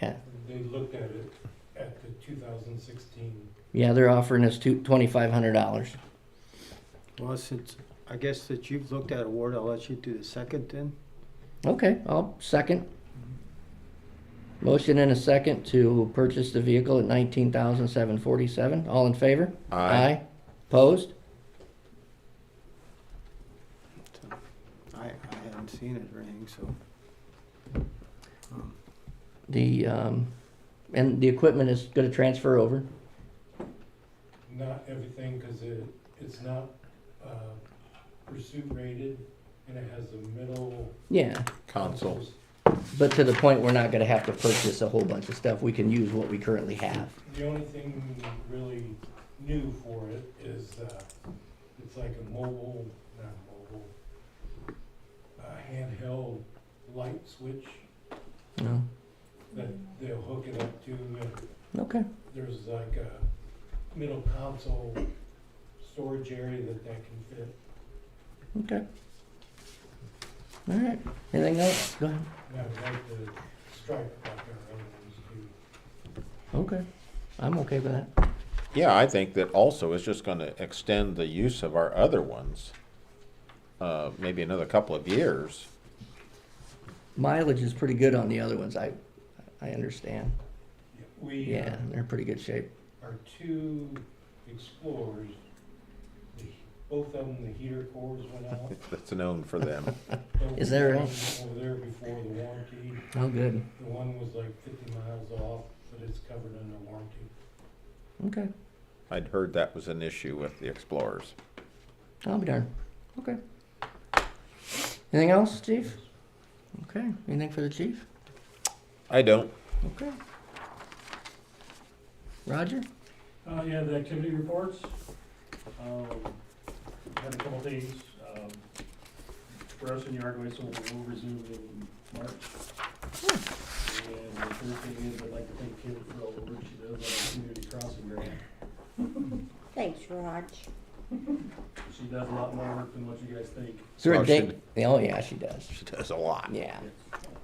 Yeah, They looked at it at the 2016. yeah, they're offering us $2,500. Well, since, I guess that you've looked at a Ward, I'll let you do the second then. Okay, I'll second. Motion and a second to purchase the vehicle at $19,747. All in favor? Aye. Opposed? I haven't seen it or anything, so. The, and the equipment is gonna transfer over. Not everything, because it's not pursuit rated, and it has a middle Yeah, Console. but to the point we're not gonna have to purchase a whole bunch of stuff. We can use what we currently have. The only thing really new for it is it's like a mobile, not mobile, handheld light switch No? that they'll hook it up to. And Okay. there's like a middle console storage area that can fit. Okay. All right. Anything else? Go ahead. And I would like the stripe like our other ones do. Okay. I'm okay with that. Yeah, I think that also is just gonna extend the use of our other ones, maybe another couple of years. Mileage is pretty good on the other ones. I understand. We, Yeah, they're in pretty good shape. our two Explorers, both of them, the heater cores went out. That's known for them. Is that right? Over there before the warranty. Oh, good. The one was like 50 miles off, but it's covered under warranty. Okay. I'd heard that was an issue with the Explorers. I'll be darned. Okay. Anything else, Chief? Okay. Anything for the chief? I don't. Okay. Roger? Yeah, the activity reports. Had a couple things. Gross and yard waste will resume in March. And the third thing is I'd like to thank Kim for all the work she does on the community crossing grant. Thanks, Raj. She does a lot more work than what you guys think. Is there Oh, a date? Oh, yeah, she does. She does a lot. Yeah.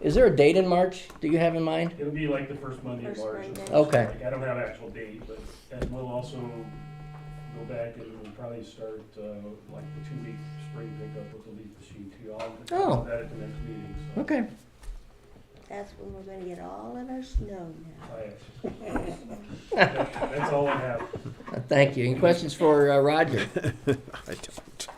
Is there a date in March that you have in mind? It'll be like the first Monday in First March. Monday. Okay. Like, I don't have an actual date, but, and we'll also go back and we'll probably start, like the 2-week spring pickup with the leaf machine too. I'll talk Oh. about that at the next meeting, so. Okay. That's when we're gonna get all of our snow now. That's all I have. Thank you. Any questions for Roger? I don't.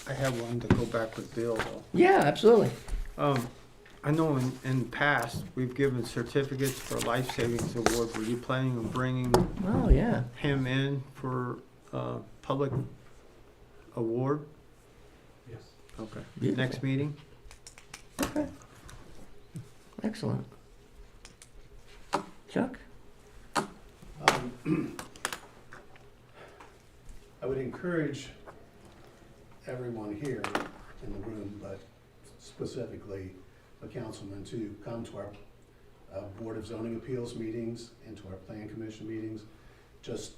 I have one to go back with Bill though. Yeah, absolutely. I know in past, we've given certificates for Life Savings Award. Were you planning on bringing Oh, yeah. him in for public award? Yes. Okay. Beautiful. Next meeting? Okay. Excellent. Chuck? I would encourage everyone here in the room, but specifically the councilman, to come to our Board of Zoning Appeals meetings and to our Plan Commission meetings. Just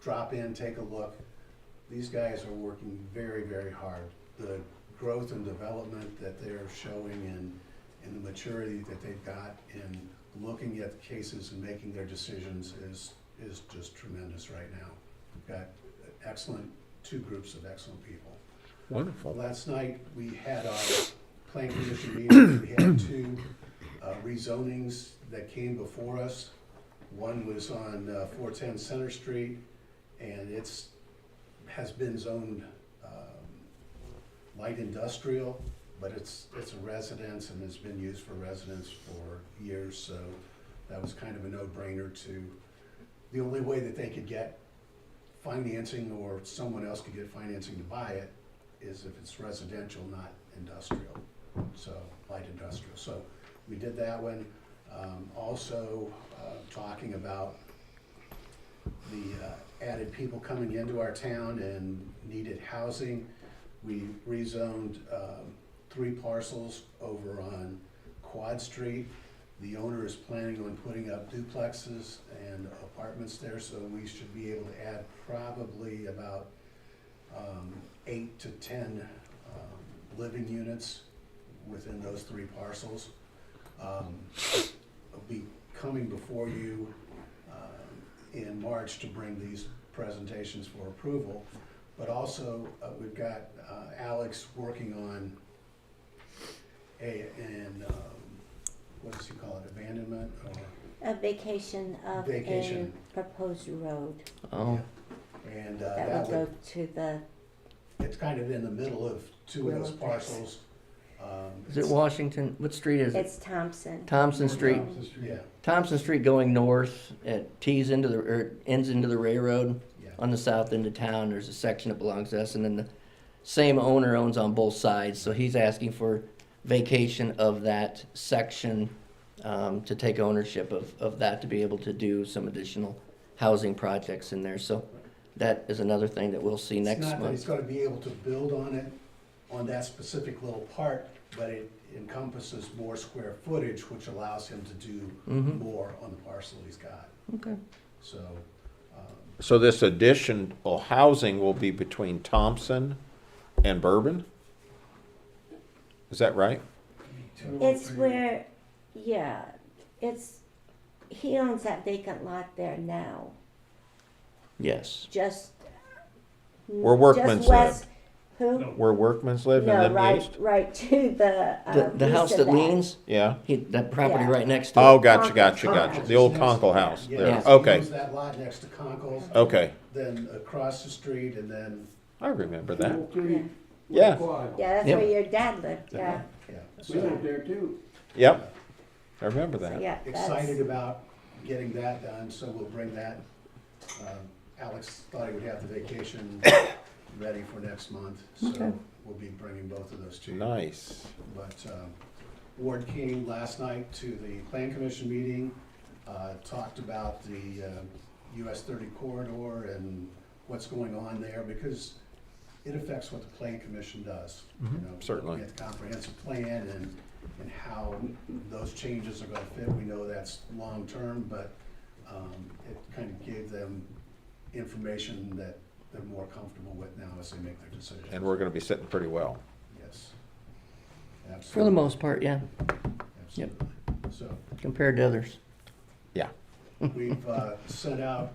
drop in, take a look. These guys are working very, very hard. The growth and development that they're showing and the maturity that they've got in looking at cases and making their decisions is just tremendous right now. We've got two groups of excellent people. Wonderful. Last night, we had our Plan Commission meeting, we had two rezonings that came before us. One was on 410 Center Street, and has been zoned light industrial, but it's a residence and has been used for residence for years, so that was kind of a no-brainer the only way that they could get financing or someone else could get financing to buy it is if it's residential, not industrial, so light industrial. So we did that one. Also talking about the added people coming into our town and needed housing. We rezoned 3 parcels over on Quad Street. The owner is planning on putting up duplexes and apartments there, so we should be able to add probably about 8 to 10 living units within those 3 parcels. I'll be coming before you in March to bring these presentations for approval, but also we've got Alex working on what does he call it, abandonment or? A vacation of Vacation. a proposed road. Oh, And That would go to the, it's kind of in the middle of 2 of those parcels. is it Washington? What street is it? it's Thompson. Thompson Street. Yeah, Thompson Street going north, it ends into the railroad yeah. on the south end of town. There's a section that belongs to us, and then the same owner owns on both sides. So he's asking for vacation of that section to take ownership of that, to be able to do some additional housing projects in there. So that is another thing that we'll see next It's not that he's month. gonna be able to build on it, on that specific little part, but it encompasses more square footage, which allows him to do Mhm. more on the parcel he's got. Okay. So, So this additional housing will be between Thompson and Bourbon? Is that right? It's where, yeah, he owns that vacant lot there now, Yes. just. Where workmen's just west- Who? Where workmen's live and No, then right, east? right to the, The house east of that leans, Yeah. that property Yeah. right next to Oh, it. gotcha. The old Conkle house yeah, there. he Okay, owns that lot next to Conkle's, okay. then across the street, and then, I remember that. Oak Tree, Yeah. Quad. Yeah, that's Yep. where your dad lived, yeah. yeah. We So lived there too. Yep. I remember So, that. yeah, excited that's, about getting that done, so we'll bring that. Alex thought he would have the vacation ready for next month, Okay. so we'll be bringing both of those to you. Nice. But Ward came last night to the Plan Commission meeting, talked about the US 30 corridor and what's going on there, because it affects what the Plan Commission does. You know, certainly. looking at the comprehensive plan and how those changes are gonna fit. We know that's long-term, but it kind of gave them information that they're more comfortable with now as they make their decisions. And we're gonna be sitting pretty well. Yes. For Absolutely. the most part, yeah, Absolutely. So compared to others. Yeah. we've sent out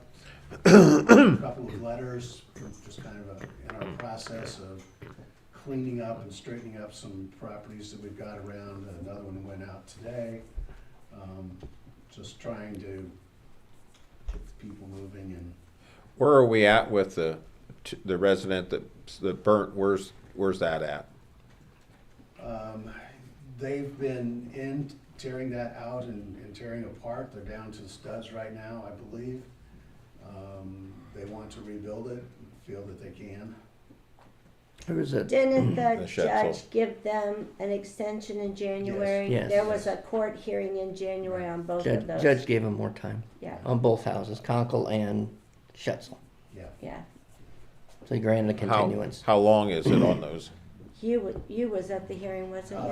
a couple of letters, just kind of in our process of cleaning up and straightening up some properties that we've got around. Another one went out today. Just trying to get the people moving and Where are we at with the resident that burnt? Where's that at? they've been in tearing that out and tearing apart. They're down to the studs right now, I believe. They want to rebuild it, feel that they can. There was a, didn't the The Schetzel. judge give them an extension in January? Yes. There was a court hearing in January on both of those. judge gave him more time Yeah, on both houses, Conkle and Schetzel. Yeah. yeah. So he granted a continuance. How long is it on those? You was at the hearing, wasn't you?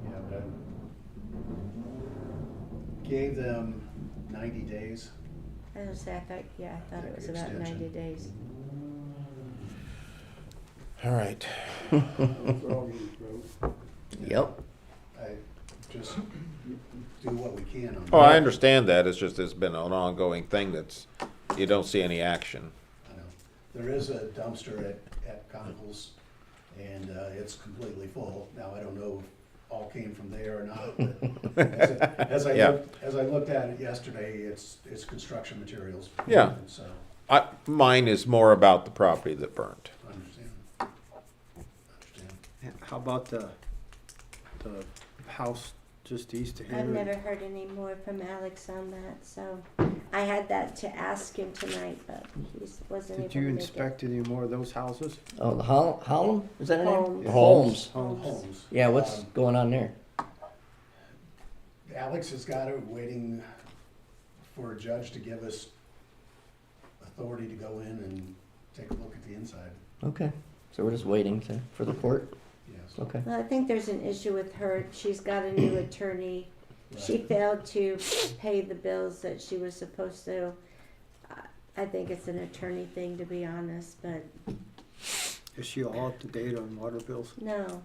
Yeah, but I gave them 90 days. I was say, I thought it was about Extension. 90 days. All right. That's all you wrote. Yep. I just do what we can on that. Oh, I understand that. It's just, it's been an ongoing thing you don't see any action. I know. There is a dumpster at Conkle's and it's completely full. Now, I don't know if all came from there or not, but as I Yeah. looked at it yesterday, it's construction materials. Yeah. So, Mine is more about the property that burned. I understand. How about the house just east of here? I've never heard any more from Alex on that, so I had that to ask him tonight, but he wasn't able Did to you make it. inspect any more of those houses? Oh, the Holland, is that a name? Holmes. Holmes. Homes. Yeah, what's going on there? Alex has got it waiting for a judge to give us authority to go in and take a look at the inside. Okay, so we're just waiting for the court? Yes. Okay. Well, I think there's an issue with her. She's got a new attorney. She Right. failed to pay the bills that she was supposed to. I think it's an attorney thing, to be honest, but Is she all up to date on water bills? no,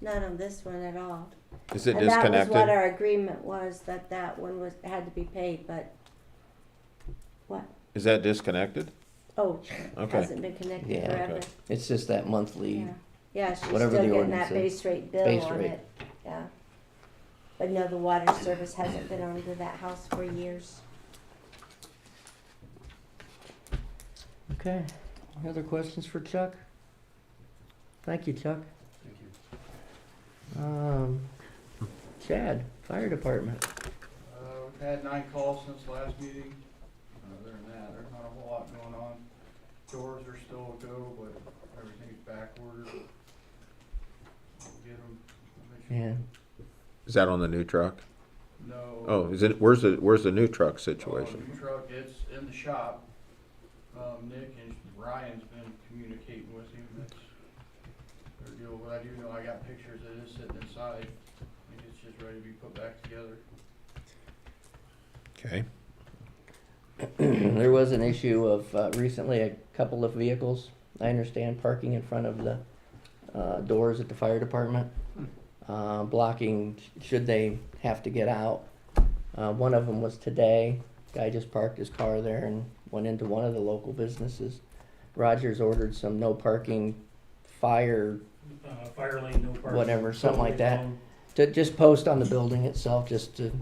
not on this one at all. Is it And that was disconnected? what our agreement was, that one had to be paid, but what? Is that disconnected? Oh, Okay. hasn't been connected Yeah, forever. okay. It's just that monthly, Yeah, yeah, she's whatever still the getting ordinance that is. base rate bill Base on rate. it, yeah. But no, the water service hasn't been onto that house for years. okay. Any other questions for Chuck? Thank you, Chuck. Thank you. Chad, fire department. We've had 9 calls since last meeting. Other than that, there's not a whole lot going on. Doors are still a go, but everything's back ordered. Get them. Yeah. Is that on the new truck? No. Oh, is it? Where's the new truck Oh, situation? new truck, it's in the shop. Nick and Ryan's been communicating with him. That's their deal. But I do know I got pictures of it sitting inside. I think it's just ready to be put back together. Okay. There was an issue of recently a couple of vehicles, I understand, parking in front of the doors at the fire department, blocking should they have to get out. One of them was today. Guy just parked his car there and went into one of the local businesses. Rogers ordered some no parking fire, Fire lane, no parking. whatever, something like that. Zone. To just post on the building itself, just to,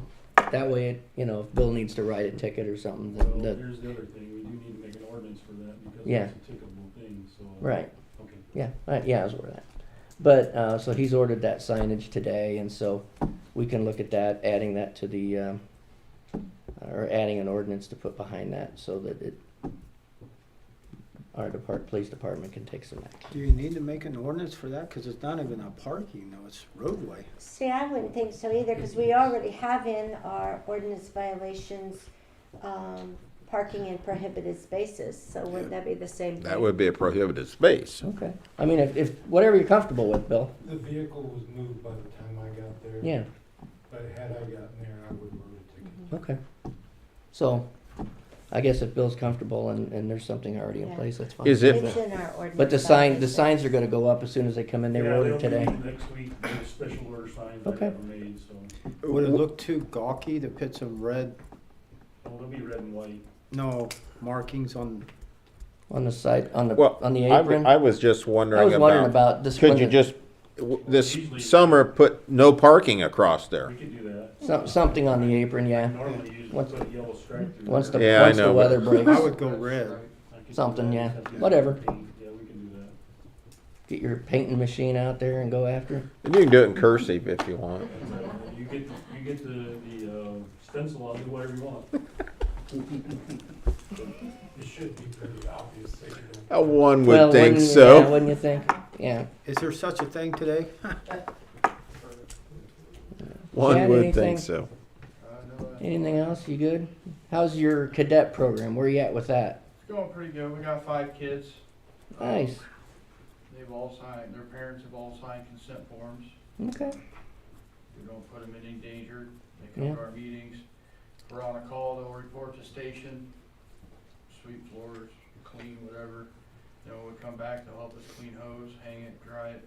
that way, if Bill needs to write a ticket or something, Well, the here's the other thing, we do need to make an ordinance for that because Yeah. it's a tickable thing, so. right. Okay. Yeah, yeah, I was aware of that. But, so he's ordered that signage today, and so we can look at that, adding that to the, or adding an ordinance to put behind that, so that our police department can take some action. Do you need to make an ordinance for that? Cause it's not even a parking, though, it's roadway. See, I wouldn't think so either, because we already have in our ordinance violations, parking in prohibited spaces, so wouldn't that be the same thing? That would be a prohibited space. Okay. I mean, if, whatever you're comfortable with, Bill. The vehicle was moved by the time I got there. Yeah, But had I gotten there, I would have wrote a ticket. okay. So, I guess if Bill's comfortable and there's something already in Yeah. place, that's fine. Is it- It's in our ordinance. But the violations. signs are gonna go up as soon as they come in, they Yeah, wrote they'll it be today. Next week, there's special order signs I Okay. have made, so, Would it look too gawky to put some red, oh, they'll be red and white. no, markings on? On the side, on Well, the I apron. was just I wondering was wondering about this. Could you just this summer put no parking across there? We could do that. Something on the apron, yeah. Normally, you Once- just put a yellow stripe through Once the, there. Yeah, I once the know, weather but- breaks, I would go red. I could do something, that, yeah. except you Whatever. have to paint. Yeah, we can do that. get your painting machine out there and go after it. And you can do it in cursive if you want. You get the stencil, I'll do whatever you want. It should be pretty obvious. So you don't- One would Well, think wouldn't you- so. Yeah, wouldn't you think? Yeah. Is there such a thing today? One Chad, would anything? think so. Anything else? You good? How's your cadet program? Where you at with that? It's going pretty good. We got 5 kids. Nice. They've all signed, their parents have all signed consent forms. Okay. We don't put them in any danger. They come Yeah. to our meetings. If we're on a call, they'll report to station, sweep floors, clean, whatever. You know, we come back, they'll help us clean hose, hang it, dry it.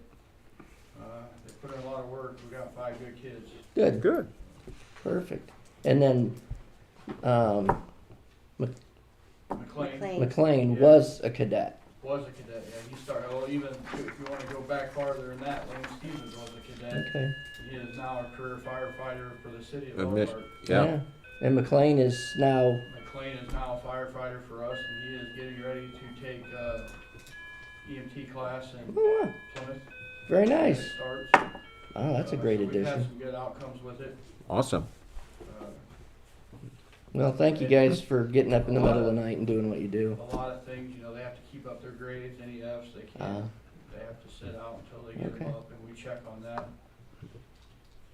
They put in a lot of work. We got 5 good kids. Good. Good. Perfect. And then McLean, McLean. McLean Yeah. was a cadet. Was a cadet, yeah, he started, well, even if you wanna go back farther than that, Lane Stevens was a cadet. Okay. He is now a career firefighter for the city of Admit- Elkhart. Yeah, And McLean is now, McLean is now a firefighter for us, and he is getting ready to take, EMT class in oh, wow, Plymouth. very nice. It starts. Oh, that's a great So we've had addition. some good outcomes with it. awesome. Uh, Well, thank you guys for getting up in the middle of the night and doing what you do. A lot of things, you know, they have to keep up their grades, any Fs, they can't, they have to sit out until they get them Okay. up, and we check on that.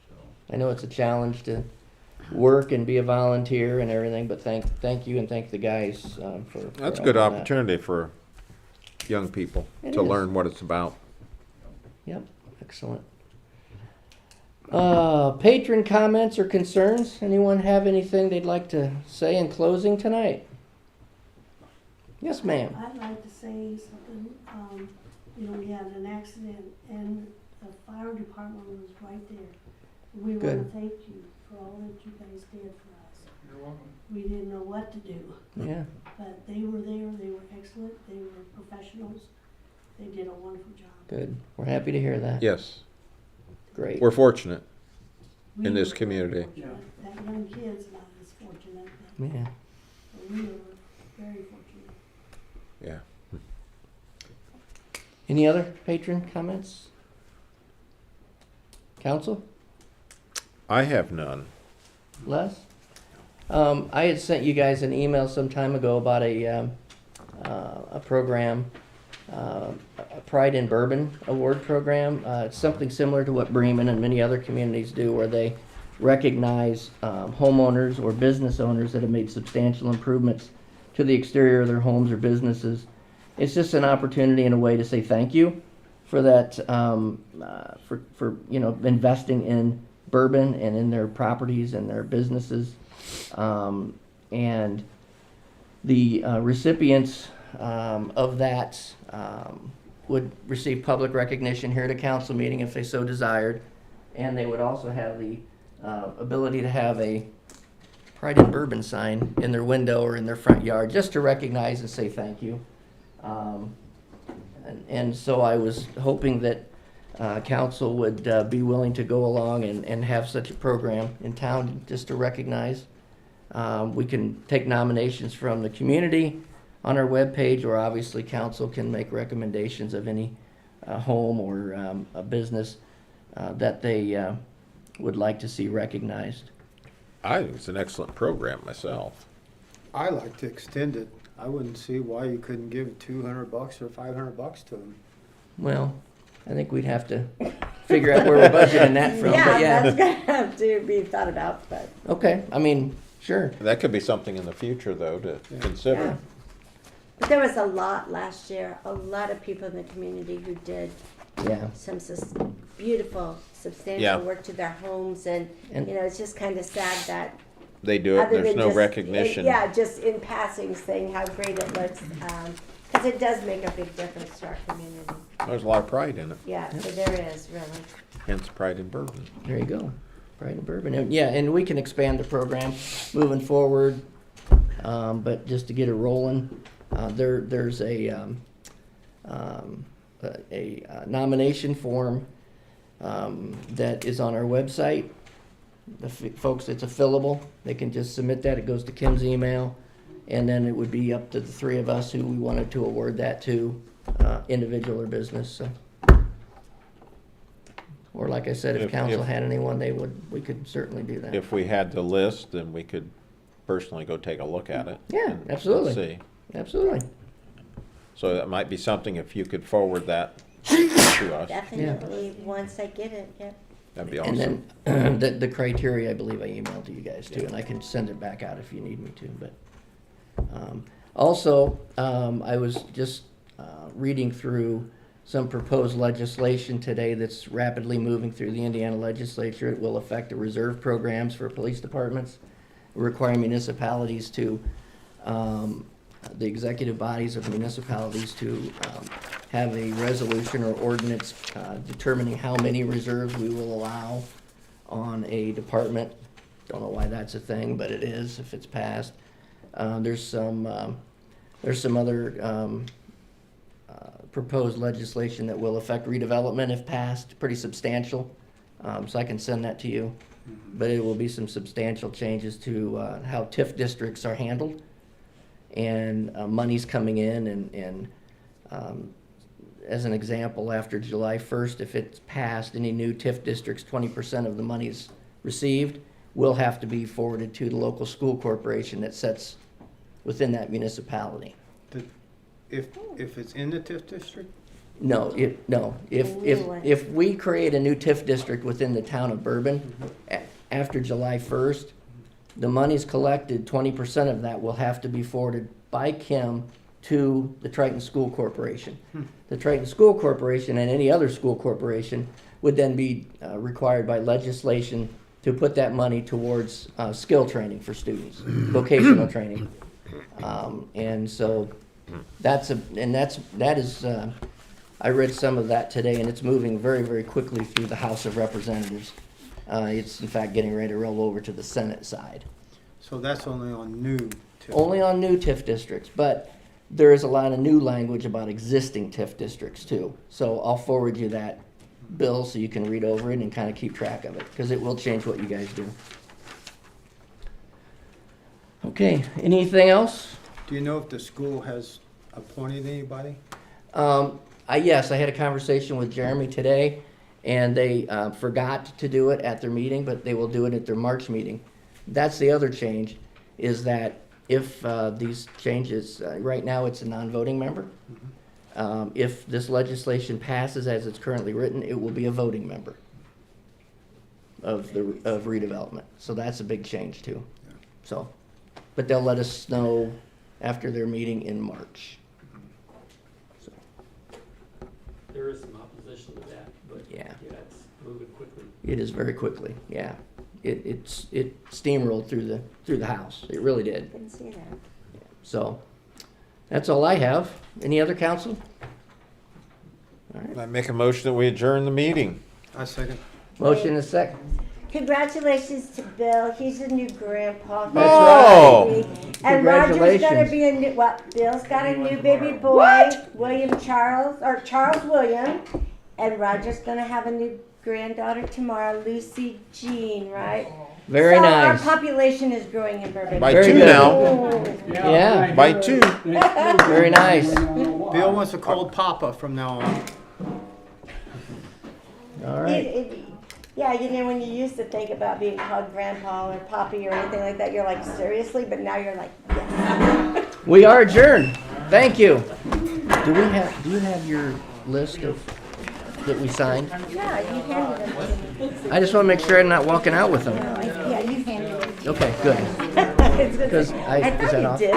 So, I know it's a challenge to work and be a volunteer and everything, but thank you and thank the guys for. That's a for good all that. opportunity for young people It to is. learn what it's about. Yep, excellent. Patron comments or concerns? Anyone have anything they'd like to say in closing tonight? Yes, ma'am. I'd like to say something, you know, we had an accident and the fire department was right there. We wanna Good. thank you for all that you guys did for us. you're welcome. We didn't know what to do, Yeah, but they were there, they were excellent, they were professionals. They did a wonderful job. good. We're happy to hear that. Yes, Great. we're fortunate. We in this were community. fortunate. That young kid's not as fortunate, but Yeah. we were very fortunate. Yeah. Any other patron comments? Council? I have none. Les? I had sent you guys an email some time ago about a program, a Pride in Bourbon award program. It's something similar to what Bremen and many other communities do, where they recognize homeowners or business owners that have made substantial improvements to the exterior of their homes or businesses. It's just an opportunity and a way to say thank you for that, for you know, investing in bourbon and in their properties and their businesses. And the recipients of that would receive public recognition here at a council meeting if they so desired. And they would also have the ability to have a Pride in Bourbon sign in their window or in their front yard, just to recognize and say thank you. And so I was hoping that council would be willing to go along and have such a program in town, just to recognize. We can take nominations from the community on our webpage, or obviously council can make recommendations of any home or a business that they would like to see recognized. I think it's an excellent program myself. I like to extend it. I wouldn't see why you couldn't give $200 or $500 to them. Well, I think we'd have to figure out where we're budgeting that from, but Yeah, yeah. that's gonna have to be thought about, but. Okay, I mean, sure. That could be something in the future, though, to consider. Yeah. But there was a lot last year, a lot of people in the community who did Yeah. some beautiful, substantial Yeah. work to their homes, and, And- you know, it's just kind of sad that. They do it, other there's than no just- recognition. Yeah, just in passing, saying how great it looks, because it does make a big difference to our community. There's a lot of pride in it, Yeah, so there is, really. hence Pride in Bourbon. There you go. Pride and Bourbon. And yeah, and we can expand the program moving forward. But just to get it rolling, there's a nomination form that is on our website. The folks, it's a fillable. They can just submit that. It goes to Kim's email. And then it would be up to the three of us who we wanted to award that to, individual or business, so. Or like I said, if council had anyone, we could certainly do that. If we had the list, then we could personally go take a look at it. Yeah, and absolutely. see. Absolutely. So that might be something, if you could forward that to us, Definitely, once I get it, yep. that'd be And awesome. then the criteria, I believe I emailed to you guys too, and I can send it back out if you need me to, but. Also, I was just reading through some proposed legislation today that's rapidly moving through the Indiana legislature. It will affect the reserve programs for police departments, requiring municipalities to, the executive bodies of municipalities to have a resolution or ordinance determining how many reserves we will allow on a department. Don't know why that's a thing, but it is if it's passed. There's some other proposed legislation that will affect redevelopment if passed, pretty substantial. So I can send that to you. But it will be some substantial changes to how TIF districts are handled, and money's coming in, and as an example, after July 1st, if it's passed, any new TIF districts, 20% of the monies received will have to be forwarded to the local school corporation that sits within that municipality. If it's in the TIF district? No, if we create a new TIF district within the town of Bourbon, after July 1st, the monies collected, 20% of that will have to be forwarded by Kim to the Triton School Corporation. The Triton School Corporation and any other school corporation would then be required by legislation to put that money towards skill training for students, vocational training. And so that is I read some of that today, and it's moving very, very quickly through the House of Representatives. It's in fact getting ready to roll over to the Senate side. So that's only on new TIF? Only on new TIF districts, but there is a lot of new language about existing TIF districts too. So I'll forward you that bill so you can read over it and kind of keep track of it, because it will change what you guys do. Okay, anything else? Do you know if the school has appointed anybody? Yes, I had a conversation with Jeremy today, and they forgot to do it at their meeting, but they will do it at their March meeting. That's the other change, is that if these changes, right now it's a non-voting member. If this legislation passes as it's currently written, it will be a voting member of redevelopment. So that's a big change too. So, but they'll let us know after their meeting in March. So, There is some opposition to that, but yeah, it's moving quickly. it is very quickly. Yeah, it steamrolled through the House. It really did. Didn't see that. So that's all I have. Any other council? All right. I make a motion that we adjourn the meeting. I second. Motion is second. Congratulations to Bill. He's a new grandpa. That's right. And Roger's gonna Congratulations. be a new, well, Bill's got a new baby boy, Charles William. And Roger's gonna have a new granddaughter tomorrow, Lucy Jean, right? Very so nice. Our population is growing in Bourbon. By Very two good. now. Yeah. By two. Very nice. Bill wants a cold papa from now on. All right. Yeah, you know, when you used to think about being called grandpa or poppy or anything like that, you're like, seriously? But now you're like, yes. We are adjourned. Thank you. Do you have your list of that we signed? Yeah, you handed them to me. I just want to make sure I'm not walking out with them. Yeah, you handed them. Okay, good. Because Is I thought that you off? did.